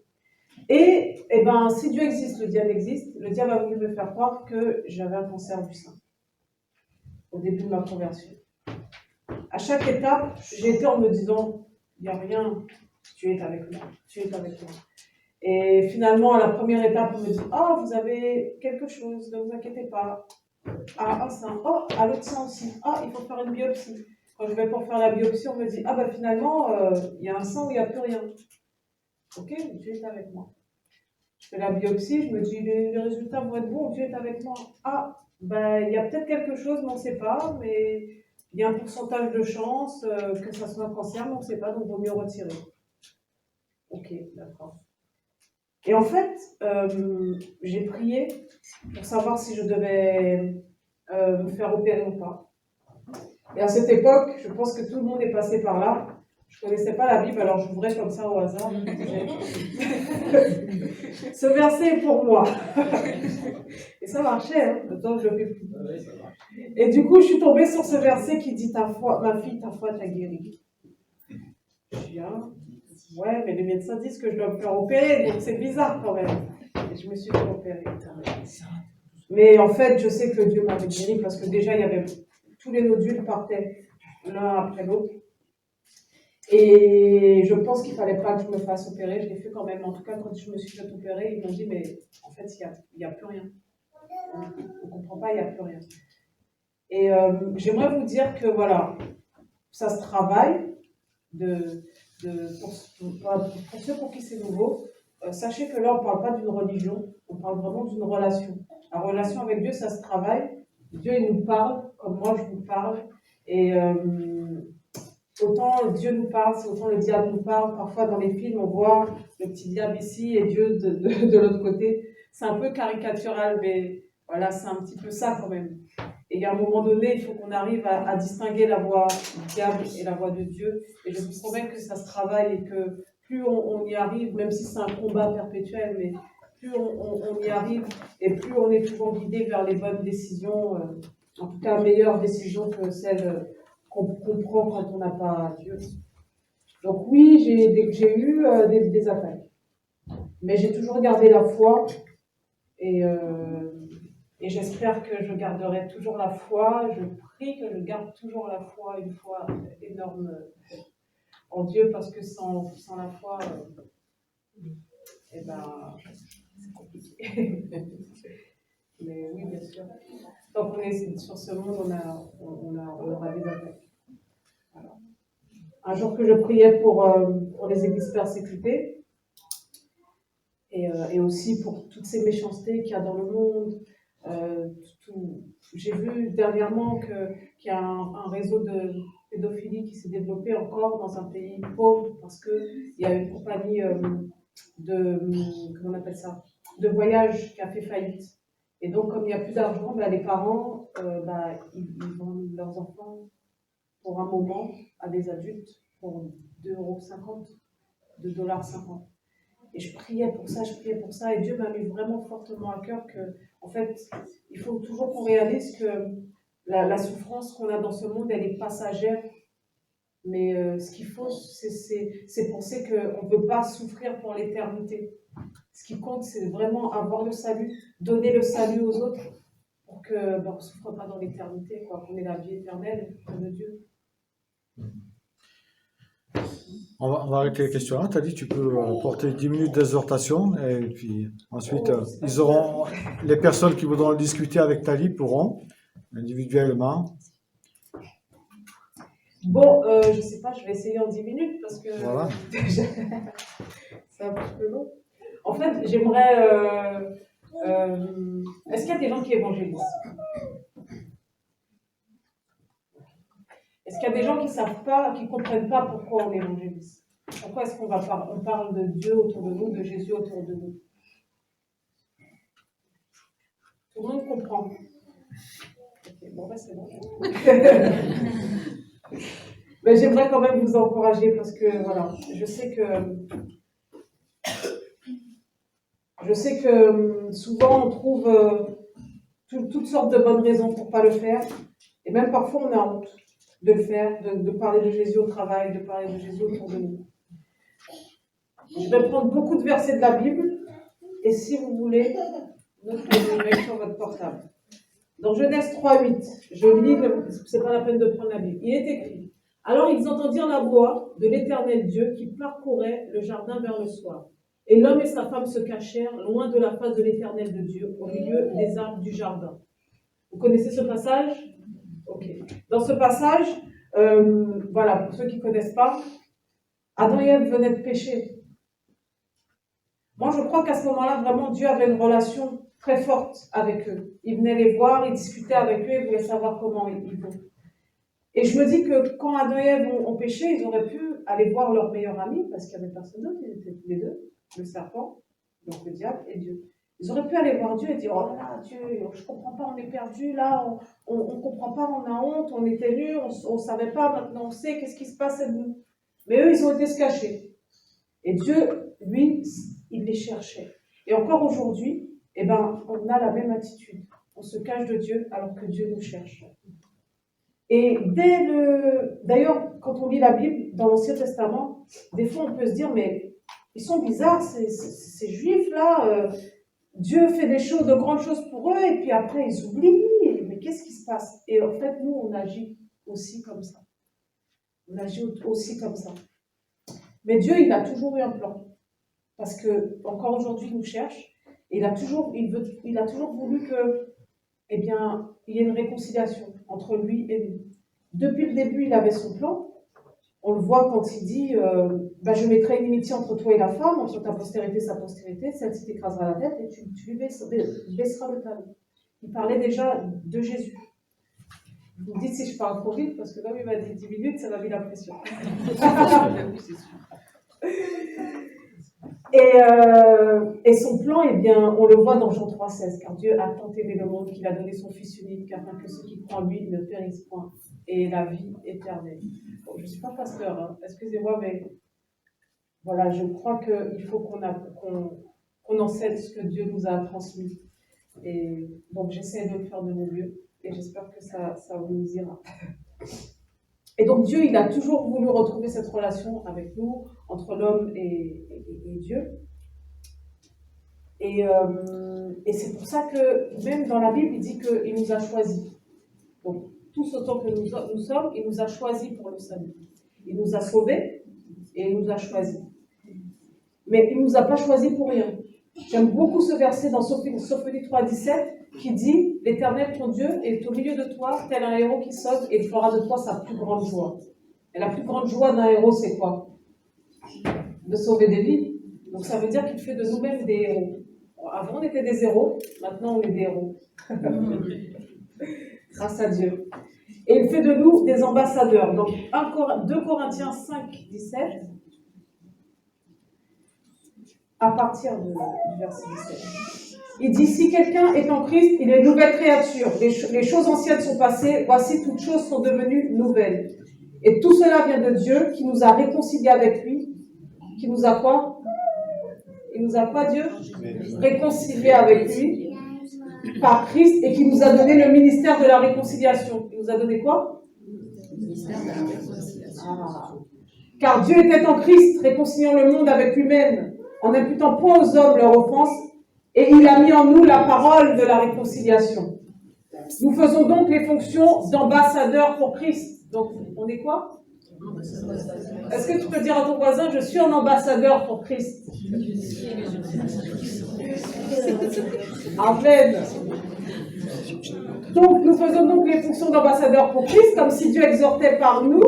S1: Et eh ben, si Dieu existe, le diable existe. Le diable a voulu me faire croire que j'avais un cancer du sein au début de ma conversion. À chaque étape, j'étais en me disant, il n'y a rien, tu es avec moi, tu es avec moi. Et finalement, à la première étape, on me dit, oh, vous avez quelque chose, ne vous inquiétez pas. Ah, un sein, oh, à l'autre sein aussi, ah, il faut faire une biopsie. Quand je vais pour faire la biopsie, on me dit, ah, finalement, il y a un sein où il n'y a plus rien. Ok, Dieu est avec moi. Je fais la biopsie, je me dis, les résultats vont être bons, Dieu est avec moi. Ah, il y a peut-être quelque chose, mais on ne sait pas, mais il y a un pourcentage de chance que ça soit un cancer, mais on ne sait pas, donc il vaut mieux retirer. Ok, d'accord. Et en fait, j'ai prié pour savoir si je devais me faire opérer ou pas. Et à cette époque, je pense que tout le monde est passé par là. Je ne connaissais pas la Bible, alors j'ouvrais comme ça au hasard. Ce verset est pour moi. Et ça marchait, hein, le temps que je le fais plus. Et du coup, je suis tombée sur ce verset qui dit, ma fille, ta foi t'a guérie. Je dis, ouais, mais les médecins disent que je dois me faire opérer, donc c'est bizarre quand même. Et je me suis fait opérer. Mais en fait, je sais que Dieu m'avait guéri parce que déjà, il y avait tous les nodules partaient l'un après l'autre. Et je pense qu'il ne fallait pas que je me fasse opérer. Je l'ai fait quand même. En tout cas, quand je me suis fait opérer, ils m'ont dit, mais en fait, il n'y a plus rien. On ne comprend pas, il n'y a plus rien. Et j'aimerais vous dire que voilà, ça se travaille. Pour ceux pour qui c'est nouveau, sachez que là, on ne parle pas d'une religion, on parle vraiment d'une relation. La relation avec Dieu, ça se travaille. Dieu, il nous parle, comme moi, je vous parle. Et autant Dieu nous parle, autant le diable nous parle. Parfois, dans les films, on voit le petit diable ici et Dieu de l'autre côté. C'est un peu caricatural, mais voilà, c'est un petit peu ça quand même. Et à un moment donné, il faut qu'on arrive à distinguer la voix du diable et la voix de Dieu. Et je vous promets que ça se travaille et que plus on y arrive, même si c'est un combat perpétuel, mais plus on y arrive et plus on est toujours guidé vers les bonnes décisions, en tout cas meilleures décisions que celles qu'on prend quand on n'a pas Dieu. Donc oui, j'ai eu des attaques. Mais j'ai toujours gardé la foi et, j'espère que je garderai toujours la foi. Je prie que je garde toujours la foi, une foi énorme en Dieu, parce que sans la foi, eh ben, c'est compliqué. Mais oui, bien sûr. Tant qu'on est sur ce monde, on aura des attaques. Voilà. Un jour que je priais pour les églises persécutées, et aussi pour toutes ces méchancetés qu'il y a dans le monde. J'ai vu dernièrement qu'il y a un réseau de pédophilie qui s'est développé encore dans un pays pauvre, parce qu'il y a une compagnie comment on appelle ça, de voyage qui a fait faillite. Et donc, comme il n'y a plus d'argent, les parents, ils vendent leurs enfants pour un moment à des adultes pour 2,50 €, $2,50. Et je priais pour ça, et Dieu m'a mis vraiment fortement à cœur que, en fait, il faut toujours qu'on réalise que la souffrance qu'on a dans ce monde, elle est passagère. Mais ce qu'il faut, c'est penser qu'on ne peut pas souffrir pour l'éternité. Ce qui compte, c'est vraiment avoir le salut, donner le salut aux autres, pour qu'on ne souffre pas dans l'éternité, qu'on ait la vie éternelle de Dieu.
S3: On va arrêter les questions là. Tu as dit que tu peux porter 10 minutes d'exhortation, et puis ensuite, les personnes qui voudront discuter avec Tali pourront, individuellement.
S1: Bon, je sais pas, je vais essayer en 10 minutes, parce que
S3: Voilà.
S1: c'est un petit peu long. En fait, j'aimerais... est-ce qu'il y a des gens qui évangélisent? Est-ce qu'il y a des gens qui ne savent pas, qui ne comprennent pas pourquoi on évangélise? Pourquoi est-ce qu'on parle de Dieu autour de nous, de Jésus autour de nous? Tout le monde comprend. Okay, bon, c'est bon. Mais j'aimerais quand même vous encourager, parce que voilà, je sais que souvent on trouve toutes sortes de bonnes raisons pour ne pas le faire, et même parfois on a honte de le faire, de parler de Jésus au travail, de parler de Jésus autour de nous. Je vais prendre beaucoup de versets de la Bible, et si vous voulez, notez-les sur votre portable. Dans Genèse 3:8, je lis, c'est pas la peine de prendre la Bible. Il est écrit: alors ils entendirent la voix de l'Éternel Dieu qui parcourait le jardin vers le soir. Et l'homme et sa femme se cachèrent loin de la face de l'Éternel de Dieu, au milieu des arbres du jardin. Vous connaissez ce passage? Ok. Dans ce passage, voilà, pour ceux qui ne connaissent pas, Adam et Ève venaient de pécher. Moi, je crois qu'à ce moment-là, vraiment, Dieu avait une relation très forte avec eux. Il venait les voir, il discutait avec eux, il voulait savoir comment ils vont. Et je me dis que quand Adam et Ève ont péché, ils auraient pu aller voir leur meilleur ami, parce qu'il n'y avait personne d'autre, ils étaient tous les deux, le serpent, donc le diable et Dieu. Ils auraient pu aller voir Dieu et dire: oh là là, Dieu, je ne comprends pas, on est perdu là, on ne comprend pas, on a honte, on était nus, on ne savait pas, maintenant on sait, qu'est-ce qui se passait de nous. Mais eux, ils ont été se cacher. Et Dieu, lui, il les cherchait. Et encore aujourd'hui, on a la même attitude. On se cache de Dieu alors que Dieu nous cherche. Et d'ailleurs, quand on lit la Bible, dans l'Ancien Testament, des fois on peut se dire: mais ils sont bizarres, ces juifs-là, Dieu fait de grandes choses pour eux, et puis après ils oublient, mais qu'est-ce qui se passe? Et en fait, nous, on agit aussi comme ça. On agit aussi comme ça. Mais Dieu, il a toujours eu un plan. Parce que, encore aujourd'hui, il nous cherche, et il a toujours voulu que, il y ait une réconciliation entre lui et nous. Depuis le début, il avait son plan. On le voit quand il dit: je mettrai une inimitié entre toi et la femme, entre ta postérité et sa postérité, celle-ci t'écrasera la tête et tu lui baisseras le talon. Il parlait déjà de Jésus. Vous me dites si je parle trop vite, parce que comme il m'a dit 10 minutes, ça m'a mis la pression. Et son plan, on le voit dans Jean 3,16, car Dieu a tant aimé le monde qu'il a donné son Fils unique, afin que ceux qui croient en lui ne périssent point, et la vie éternelle. Bon, je ne suis pas pasteur, hein, excusez-moi, mais voilà, je crois qu'il faut qu'on enseigne ce que Dieu nous a transmis. Et donc j'essaie de le faire de mon mieux, et j'espère que ça vous ira. Et donc Dieu, il a toujours voulu retrouver cette relation avec nous, entre l'homme et Dieu. Et c'est pour ça que même dans la Bible, il dit qu'il nous a choisis. Donc, tous autant que nous sommes, il nous a choisis pour le salut. Il nous a sauvés et il nous a choisis. Mais il ne nous a pas choisis pour rien. J'aime beaucoup ce verset dans Sophonie 3,17 qui dit « L'Éternel, ton Dieu, est au milieu de toi, tel un héros qui sauve, et il fera de toi sa plus grande joie. » Et la plus grande joie d'un héros, c'est quoi? De sauver des vies. Donc ça veut dire qu'il fait de nous-mêmes des héros. Avant, on était des héros, maintenant, on est des héros. Grâce à Dieu. Et il fait de nous des ambassadeurs. Donc 2 Corinthiens 5, 17, à partir du verset 17. Il dit, si quelqu'un est en Christ, il est une nouvelle créature. Les choses anciennes sont passées, voici toutes choses sont devenues nouvelles. Et tout cela vient de Dieu qui nous a réconciliés avec lui. Qui nous a quoi? Il nous a quoi, Dieu? Réconciliés avec lui par Christ et qui nous a donné le ministère de la réconciliation. Il nous a donné quoi? Car Dieu était en Christ, réconciliant le monde avec lui-même, en n'imputant point aux hommes leur offense, et il a mis en nous la parole de la réconciliation. Nous faisons donc les fonctions d'ambassadeurs pour Christ. Donc, on est quoi? Est-ce que tu peux dire à ton voisin, je suis un ambassadeur pour Christ? Amen. Donc, nous faisons donc les fonctions d'ambassadeurs pour Christ, comme si Dieu exhortait par nous.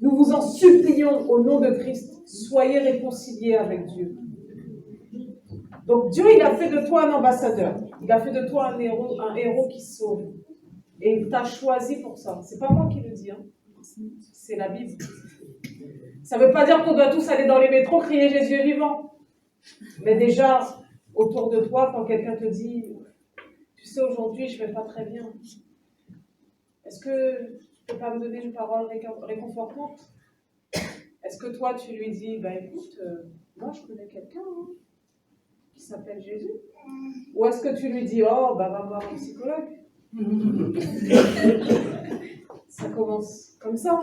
S1: Nous vous en supplions au nom de Christ, soyez réconciliés avec Dieu. Donc, Dieu, il a fait de toi un ambassadeur. Il a fait de toi un héros qui sauve. Et il t'a choisi pour ça. C'est pas moi qui le dis, hein. C'est la Bible. Ça ne veut pas dire qu'on doit tous aller dans les métros crier Jésus est vivant. Mais déjà, autour de toi, quand quelqu'un te dit tu sais, aujourd'hui, je ne vais pas très bien. Est-ce que tu ne peux pas me donner une parole réconfortante? Est-ce que toi, tu lui dis écoute, moi, je connais quelqu'un qui s'appelle Jésus? Ou est-ce que tu lui dis va voir un psychologue? Ça commence comme ça.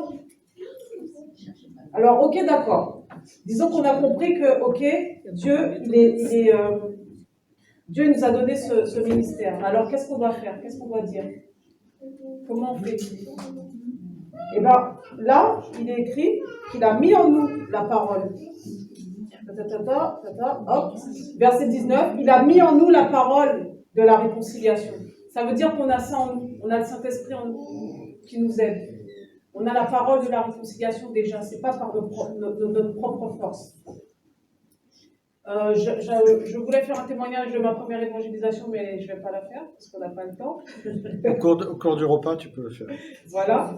S1: Alors, ok, d'accord. Disons qu'on a compris que, ok, Dieu, Dieu nous a donné ce ministère. Alors, qu'est-ce qu'on doit faire? Qu'est-ce qu'on doit dire? Comment on fait? Eh bien, là, il est écrit qu'il a mis en nous la parole. Hop. Verset 19, il a mis en nous la parole de la réconciliation. Ça veut dire qu'on a ça en nous. On a le Saint-Esprit en nous qui nous aide. On a la parole de la réconciliation déjà. Ce n'est pas par notre propre force. Je voulais faire un témoignage de ma première évangélisation, mais je ne vais pas la faire parce qu'on n'a pas le temps.
S3: Au cours du repas, tu peux le faire.
S1: Voilà.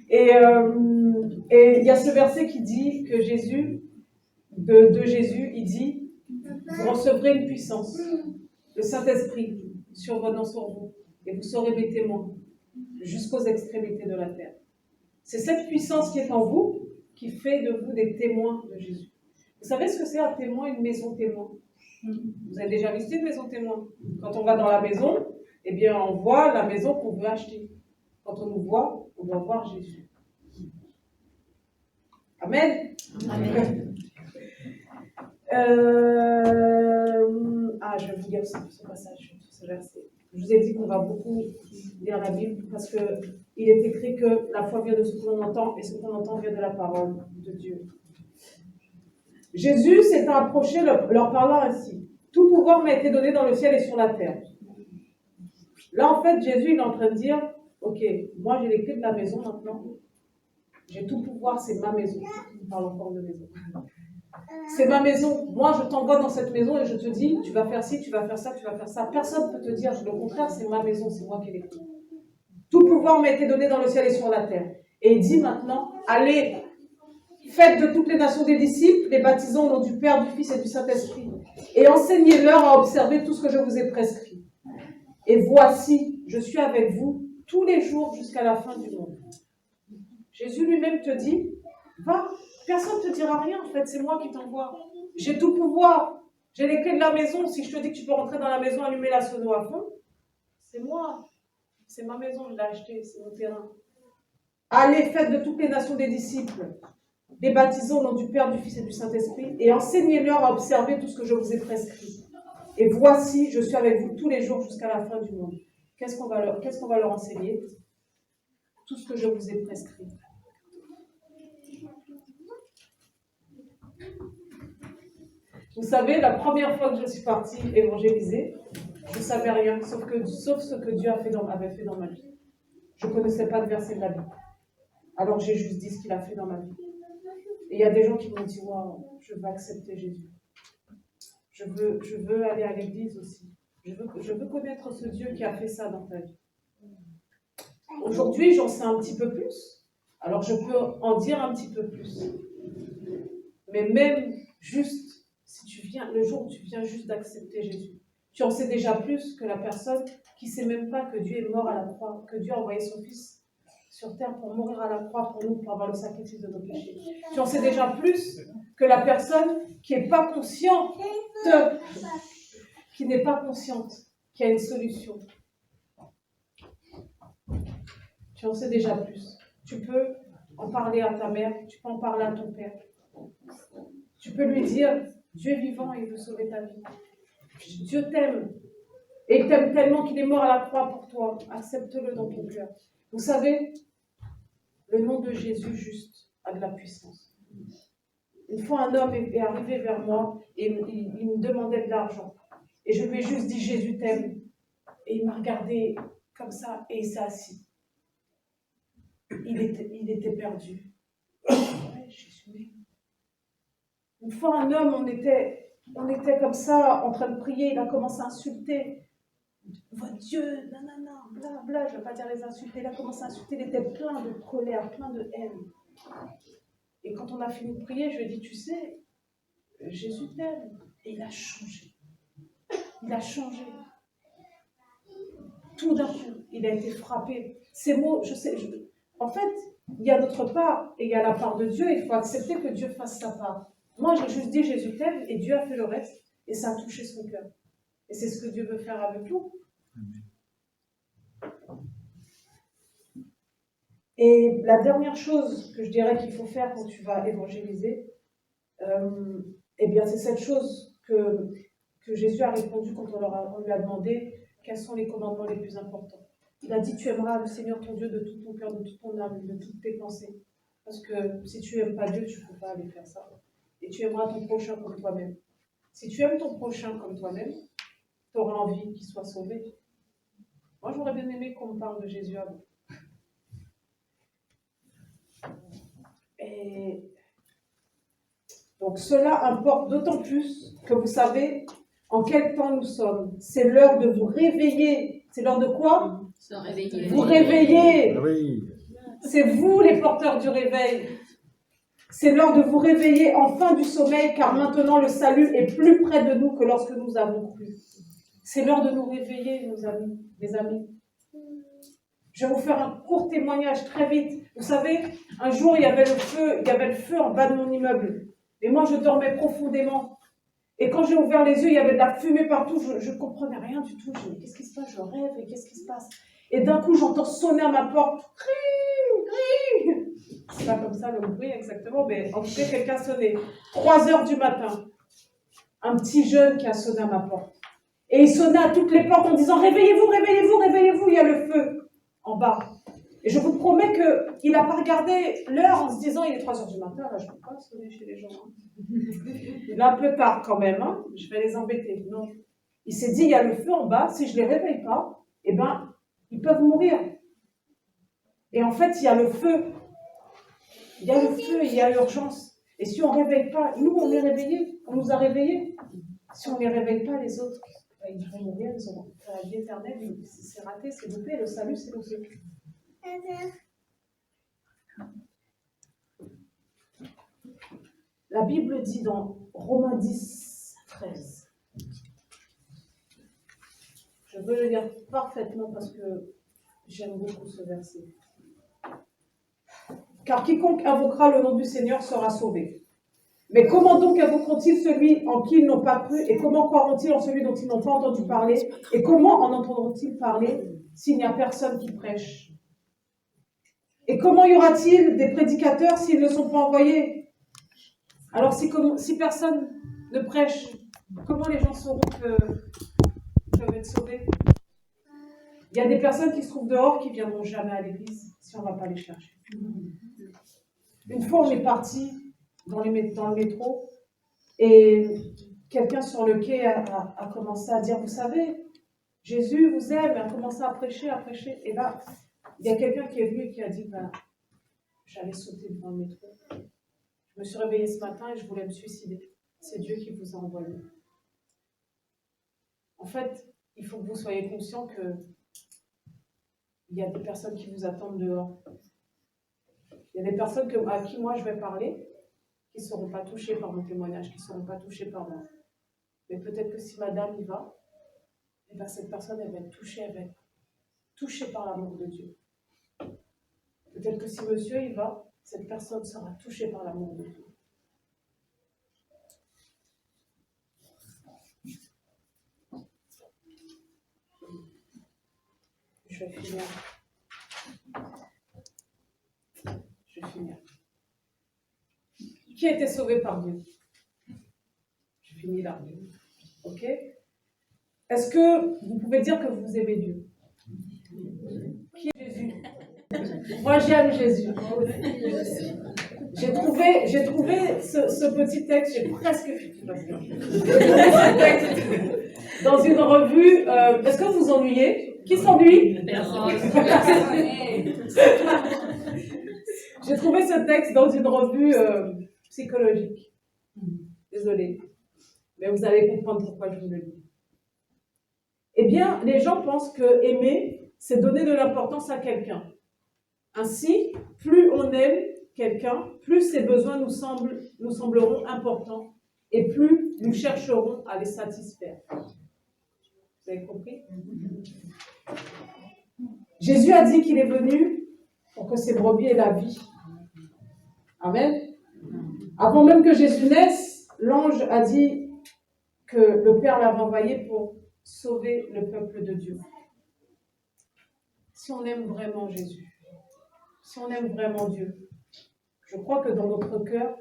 S1: Et il y a ce verset qui dit que Jésus, de Jésus, il dit vous recevrez une puissance, le Saint-Esprit survenant sur vous, et vous serez mes témoins jusqu'aux extrémités de la terre. C'est cette puissance qui est en vous qui fait de vous des témoins de Jésus. Vous savez ce que c'est un témoin, une maison témoin? Vous avez déjà visité une maison témoin? Quand on va dans la maison, eh bien, on voit la maison qu'on veut acheter. Quand on nous voit, on doit voir Jésus. Amen. Amen. Je vais vous lire ce passage, ce verset. Je vous ai dit qu'on va beaucoup lire la Bible parce qu'il est écrit que la foi vient de ce qu'on entend et ce qu'on entend vient de la parole de Dieu. Jésus s'est approché leur parlant ainsi. Tout pouvoir m'a été donné dans le ciel et sur la terre. Là, en fait, Jésus il est en train de dire, ok, moi j'ai les clés de la maison maintenant. J'ai tout pouvoir, c'est ma maison. On parle encore de maison. C'est ma maison. Moi, je t'envoie dans cette maison et je te dis, tu vas faire ci, tu vas faire ça, tu vas faire ça. Personne ne peut te dire, le contraire, c'est ma maison, c'est moi qui l'ai fait. Tout pouvoir m'a été donné dans le ciel et sur la terre. Et il dit maintenant, allez, faites de toutes les nations des disciples, les baptisant au nom du Père, du Fils et du Saint-Esprit, et enseignez-leur à observer tout ce que je vous ai prescrit. Et voici, je suis avec vous tous les jours jusqu'à la fin du monde. Jésus lui-même te dit, va. Personne ne te dira rien, en fait, c'est moi qui t'envoie. J'ai tout pouvoir, j'ai les clés de la maison. Si je te dis que tu peux rentrer dans la maison, allumer la sono à fond, c'est moi. C'est ma maison, je l'ai achetée, c'est mon terrain. Allez, faites de toutes les nations des disciples, les baptisons au nom du Père, du Fils et du Saint-Esprit, et enseignez-leur à observer tout ce que je vous ai prescrit. Et voici, je suis avec vous tous les jours jusqu'à la fin du monde. Qu'est-ce qu'on va leur enseigner? Tout ce que je vous ai prescrit. Vous savez, la première fois que je suis partie évangéliser, je ne savais rien, sauf ce que Dieu avait fait dans ma vie. Je ne connaissais pas de verset de la Bible. Alors j'ai juste dit ce qu'il a fait dans ma vie. Et il y a des gens qui m'ont dit, waouh, je veux accepter Jésus. Je veux aller à l'église aussi. Je veux connaître ce Dieu qui a fait ça dans ta vie. Aujourd'hui, j'en sais un petit peu plus. Alors je peux en dire un petit peu plus. Mais même juste, si tu viens, le jour où tu viens juste d'accepter Jésus, tu en sais déjà plus que la personne qui ne sait même pas que Dieu est mort à la croix, que Dieu a envoyé son Fils sur terre pour mourir à la croix pour nous, pour avoir le sacrifice de nos péchés. Tu en sais déjà plus que la personne qui n'est pas consciente, qui n'est pas consciente, qui a une solution. Tu en sais déjà plus. Tu peux en parler à ta mère, tu peux en parler à ton père. Tu peux lui dire, Dieu est vivant et il veut sauver ta vie. Dieu t'aime. Et il t'aime tellement qu'il est mort à la croix pour toi. Accepte-le dans ton cœur. Vous savez, le nom de Jésus juste a de la puissance. Une fois, un homme est arrivé vers moi et il me demandait de l'argent. Et je lui ai juste dit, Jésus t'aime. Et il m'a regardé comme ça et il s'est assis. Il était perdu. Ouais, Jésus. Une fois, un homme, on était comme ça, en train de prier, il a commencé à insulter. Votre Dieu, nanana, bla bla, je ne vais pas dire les insulter. Il a commencé à insulter, il était plein de colère, plein de haine. Et quand on a fini de prier, je lui ai dit, tu sais, Jésus t'aime. Et il a changé. Il a changé. Tout d'un coup, il a été frappé. Ces mots, en fait, il y a notre part et il y a la part de Dieu. Il faut accepter que Dieu fasse sa part. Moi, j'ai juste dit Jésus t'aime et Dieu a fait le reste et ça a touché son cœur. Et c'est ce que Dieu veut faire avec nous. Et la dernière chose que je dirais qu'il faut faire quand tu vas évangéliser, eh bien, c'est cette chose que Jésus a répondu quand on lui a demandé quels sont les commandements les plus importants. Il a dit, tu aimeras le Seigneur ton Dieu de tout ton cœur, de toute ton âme, de toutes tes pensées. Parce que si tu n'aimes pas Dieu, tu ne peux pas aller faire ça. Et tu aimeras ton prochain comme toi-même. Si tu aimes ton prochain comme toi-même, tu auras envie qu'il soit sauvé. Moi, j'aurais bien aimé qu'on me parle de Jésus avant. Et donc, cela importe d'autant plus que vous savez en quel temps nous sommes. C'est l'heure de vous réveiller. C'est l'heure de quoi?
S6: Se réveiller.
S1: Vous réveiller.
S3: Oui.
S1: C'est vous les porteurs du réveil. C'est l'heure de vous réveiller enfin du sommeil, car maintenant le salut est plus près de nous que lorsque nous avons cru. C'est l'heure de nous réveiller, nos amis, mes amis. Je vais vous faire un court témoignage très vite. Vous savez, un jour il y avait le feu en bas de mon immeuble. Et moi je dormais profondément. Et quand j'ai ouvert les yeux, il y avait de la fumée partout. Je ne comprenais rien du tout. Je me dis, qu'est-ce qui se passe? Je rêve et qu'est-ce qui se passe? Et d'un coup, j'entends sonner à ma porte. C'est pas comme ça le bruit exactement, mais en tout cas, quelqu'un sonnait. 3h du matin. Un petit jeune qui a sonné à ma porte. Et il sonnait à toutes les portes en disant, réveillez-vous, réveillez-vous, réveillez-vous, il y a le feu en bas. Et je vous promets qu'il n'a pas regardé l'heure en se disant, il est 3h du matin, là je ne peux pas sonner chez les gens. Il est un peu tard quand même, hein. Je vais les embêter. Non. Il s'est dit, il y a le feu en bas, si je ne les réveille pas, eh ben, ils peuvent mourir. Et en fait, il y a le feu. Il y a le feu, il y a l'urgence. Et si on ne réveille pas, nous on est réveillés, on nous a réveillés. Si on ne les réveille pas, les autres, ils vont mourir, ils auront la vie éternelle, c'est raté, c'est loupé, le salut c'est loupé. La Bible dit dans Romains 10, 13. Je veux le lire parfaitement parce que j'aime beaucoup ce verset. Car quiconque invoquera le nom du Seigneur sera sauvé. Mais comment donc invoqueront-ils celui en qui ils n'ont pas cru? Et comment croiront-ils en celui dont ils n'ont pas entendu parler? Et comment en entendront-ils parler s'il n'y a personne qui prêche? Et comment y aura-t-il des prédicateurs s'ils ne sont pas envoyés? Alors si personne ne prêche, Comment les gens sauront qu'ils peuvent être sauvés? Il y a des personnes qui se trouvent dehors qui ne viendront jamais à l'église si on ne va pas les chercher. Une fois, on est parti dans le métro et quelqu'un sur le quai a commencé à dire, vous savez, Jésus vous aime, a commencé à prêcher. Et là, il y a quelqu'un qui est venu et qui a dit, ben, j'allais sauter devant le métro. Je me suis réveillée ce matin et je voulais me suicider. C'est Dieu qui vous a envoyé. En fait, il faut que vous soyez conscient qu'il y a des personnes qui vous attendent dehors. Il y a des personnes à qui moi je vais parler, qui ne seront pas touchées par mon témoignage, qui ne seront pas touchées par moi. Mais peut-être que si madame y va, et bien cette personne elle va être touchée par l'amour de Dieu. Peut-être que si monsieur y va, cette personne sera touchée par l'amour de Dieu. Je vais finir. Qui a été sauvé par Dieu? Je finis là. Ok? Est-ce que vous pouvez dire que vous aimez Dieu? Qui est Jésus? Moi j'aime Jésus. J'ai trouvé ce petit texte, j'ai presque dans une revue. Est-ce que vous vous ennuyez? Qui s'ennuie? J'ai trouvé ce texte dans une revue psychologique. Désolée, mais vous allez comprendre pourquoi je vous le dis. Eh bien, les gens pensent que aimer, c'est donner de l'importance à quelqu'un. Ainsi, plus on aime quelqu'un, plus ses besoins nous sembleront importants et plus nous chercherons à les satisfaire. Vous avez compris? Jésus a dit qu'il est venu pour que ses brebis aient la vie. Amen. Avant même que Jésus naisse, l'ange a dit que le Père l'avait envoyé pour sauver le peuple de Dieu. Si on aime vraiment Jésus, si on aime vraiment Dieu, je crois que dans notre cœur,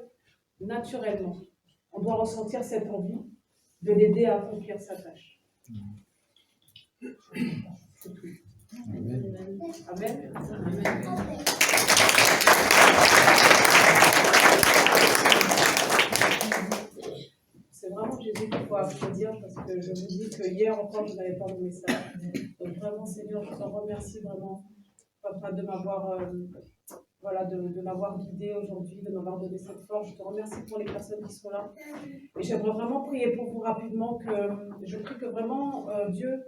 S1: naturellement, on doit ressentir cette envie de l'aider à accomplir sa tâche. C'est tout. Amen. Amen. C'est vraiment Jésus qu'il faut applaudir parce que je vous dis que hier encore, je n'avais pas mon message. Donc vraiment, Seigneur, je te remercie vraiment, Papa, de m'avoir de m'avoir guidé aujourd'hui, de m'avoir donné cette force. Je te remercie pour les personnes qui sont là. Et j'aimerais vraiment prier pour vous rapidement, que je prie que vraiment Dieu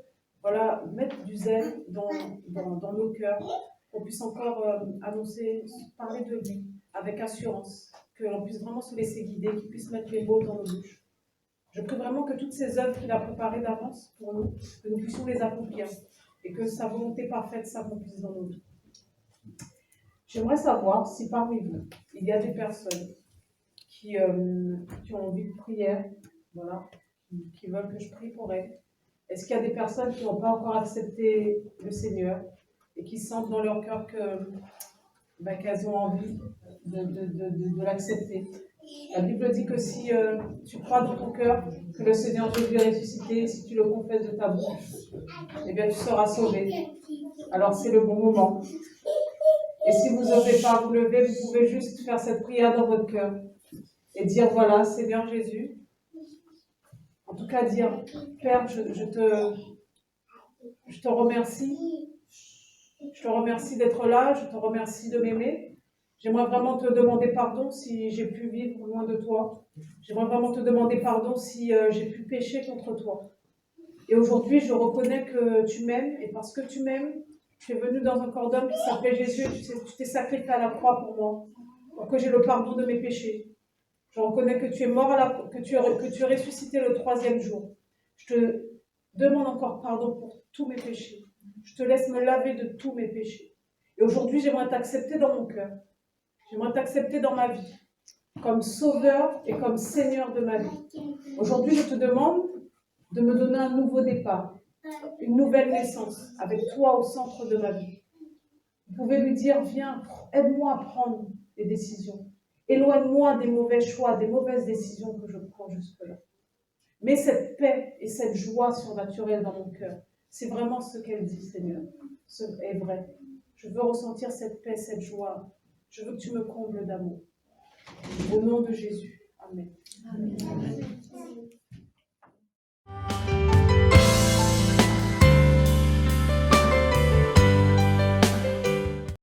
S1: mette du zèle dans nos cœurs, qu'on puisse encore annoncer, parler de lui avec assurance, que l'on puisse vraiment se laisser guider, qu'il puisse mettre les mots dans nos bouches. Je prie vraiment que toutes ces œuvres qu'il a préparées d'avance pour nous, que nous puissions les accomplir et que sa volonté parfaite s'accomplisse dans nos vies. J'aimerais savoir si parmi vous, il y a des personnes qui ont envie de prière, qui veulent que je prie pour elles. Est-ce qu'il y a des personnes qui n'ont pas encore accepté le Seigneur et qui sentent dans leur cœur qu'elles ont envie de l'accepter? La Bible dit que si tu crois dans ton cœur que le Seigneur Jésus est ressuscité, si tu le confesses de ta bouche, eh bien tu seras sauvé. Alors c'est le bon moment. Et si vous n'osez pas vous lever, vous pouvez juste faire cette prière dans votre cœur et dire, voilà, Seigneur Jésus, en tout cas dire, Père, je te remercie. Je te remercie d'être là, je te remercie de m'aimer. J'aimerais vraiment te demander pardon si j'ai pu vivre loin de toi. J'aimerais vraiment te demander pardon si j'ai pu pécher contre toi. Et aujourd'hui, je reconnais que tu m'aimes, et parce que tu m'aimes, tu es venu dans un corps d'homme qui s'appelait Jésus, et tu t'es sacrifié à la croix pour moi, pour que j'ai le pardon de mes péchés. Je reconnais que tu es mort, que tu es ressuscité le 3e jour. Je te demande encore pardon pour tous mes péchés. Je te laisse me laver de tous mes péchés. Et aujourd'hui, j'aimerais t'accepter dans mon cœur. J'aimerais t'accepter dans ma vie, comme sauveur et comme Seigneur de ma vie. Aujourd'hui, je te demande de me donner un nouveau départ, une nouvelle naissance, avec toi au centre de ma vie. Vous pouvez lui dire, viens, aide-moi à prendre des décisions. Éloigne-moi des mauvais choix, des mauvaises décisions que je prends jusque-là. Mais cette paix et cette joie surnaturelle dans mon cœur, c'est vraiment ce qu'elle dit, Seigneur. Ce est vrai. Je veux ressentir cette paix, cette joie. Je veux que tu me combles d'amour. Au nom de Jésus. Amen.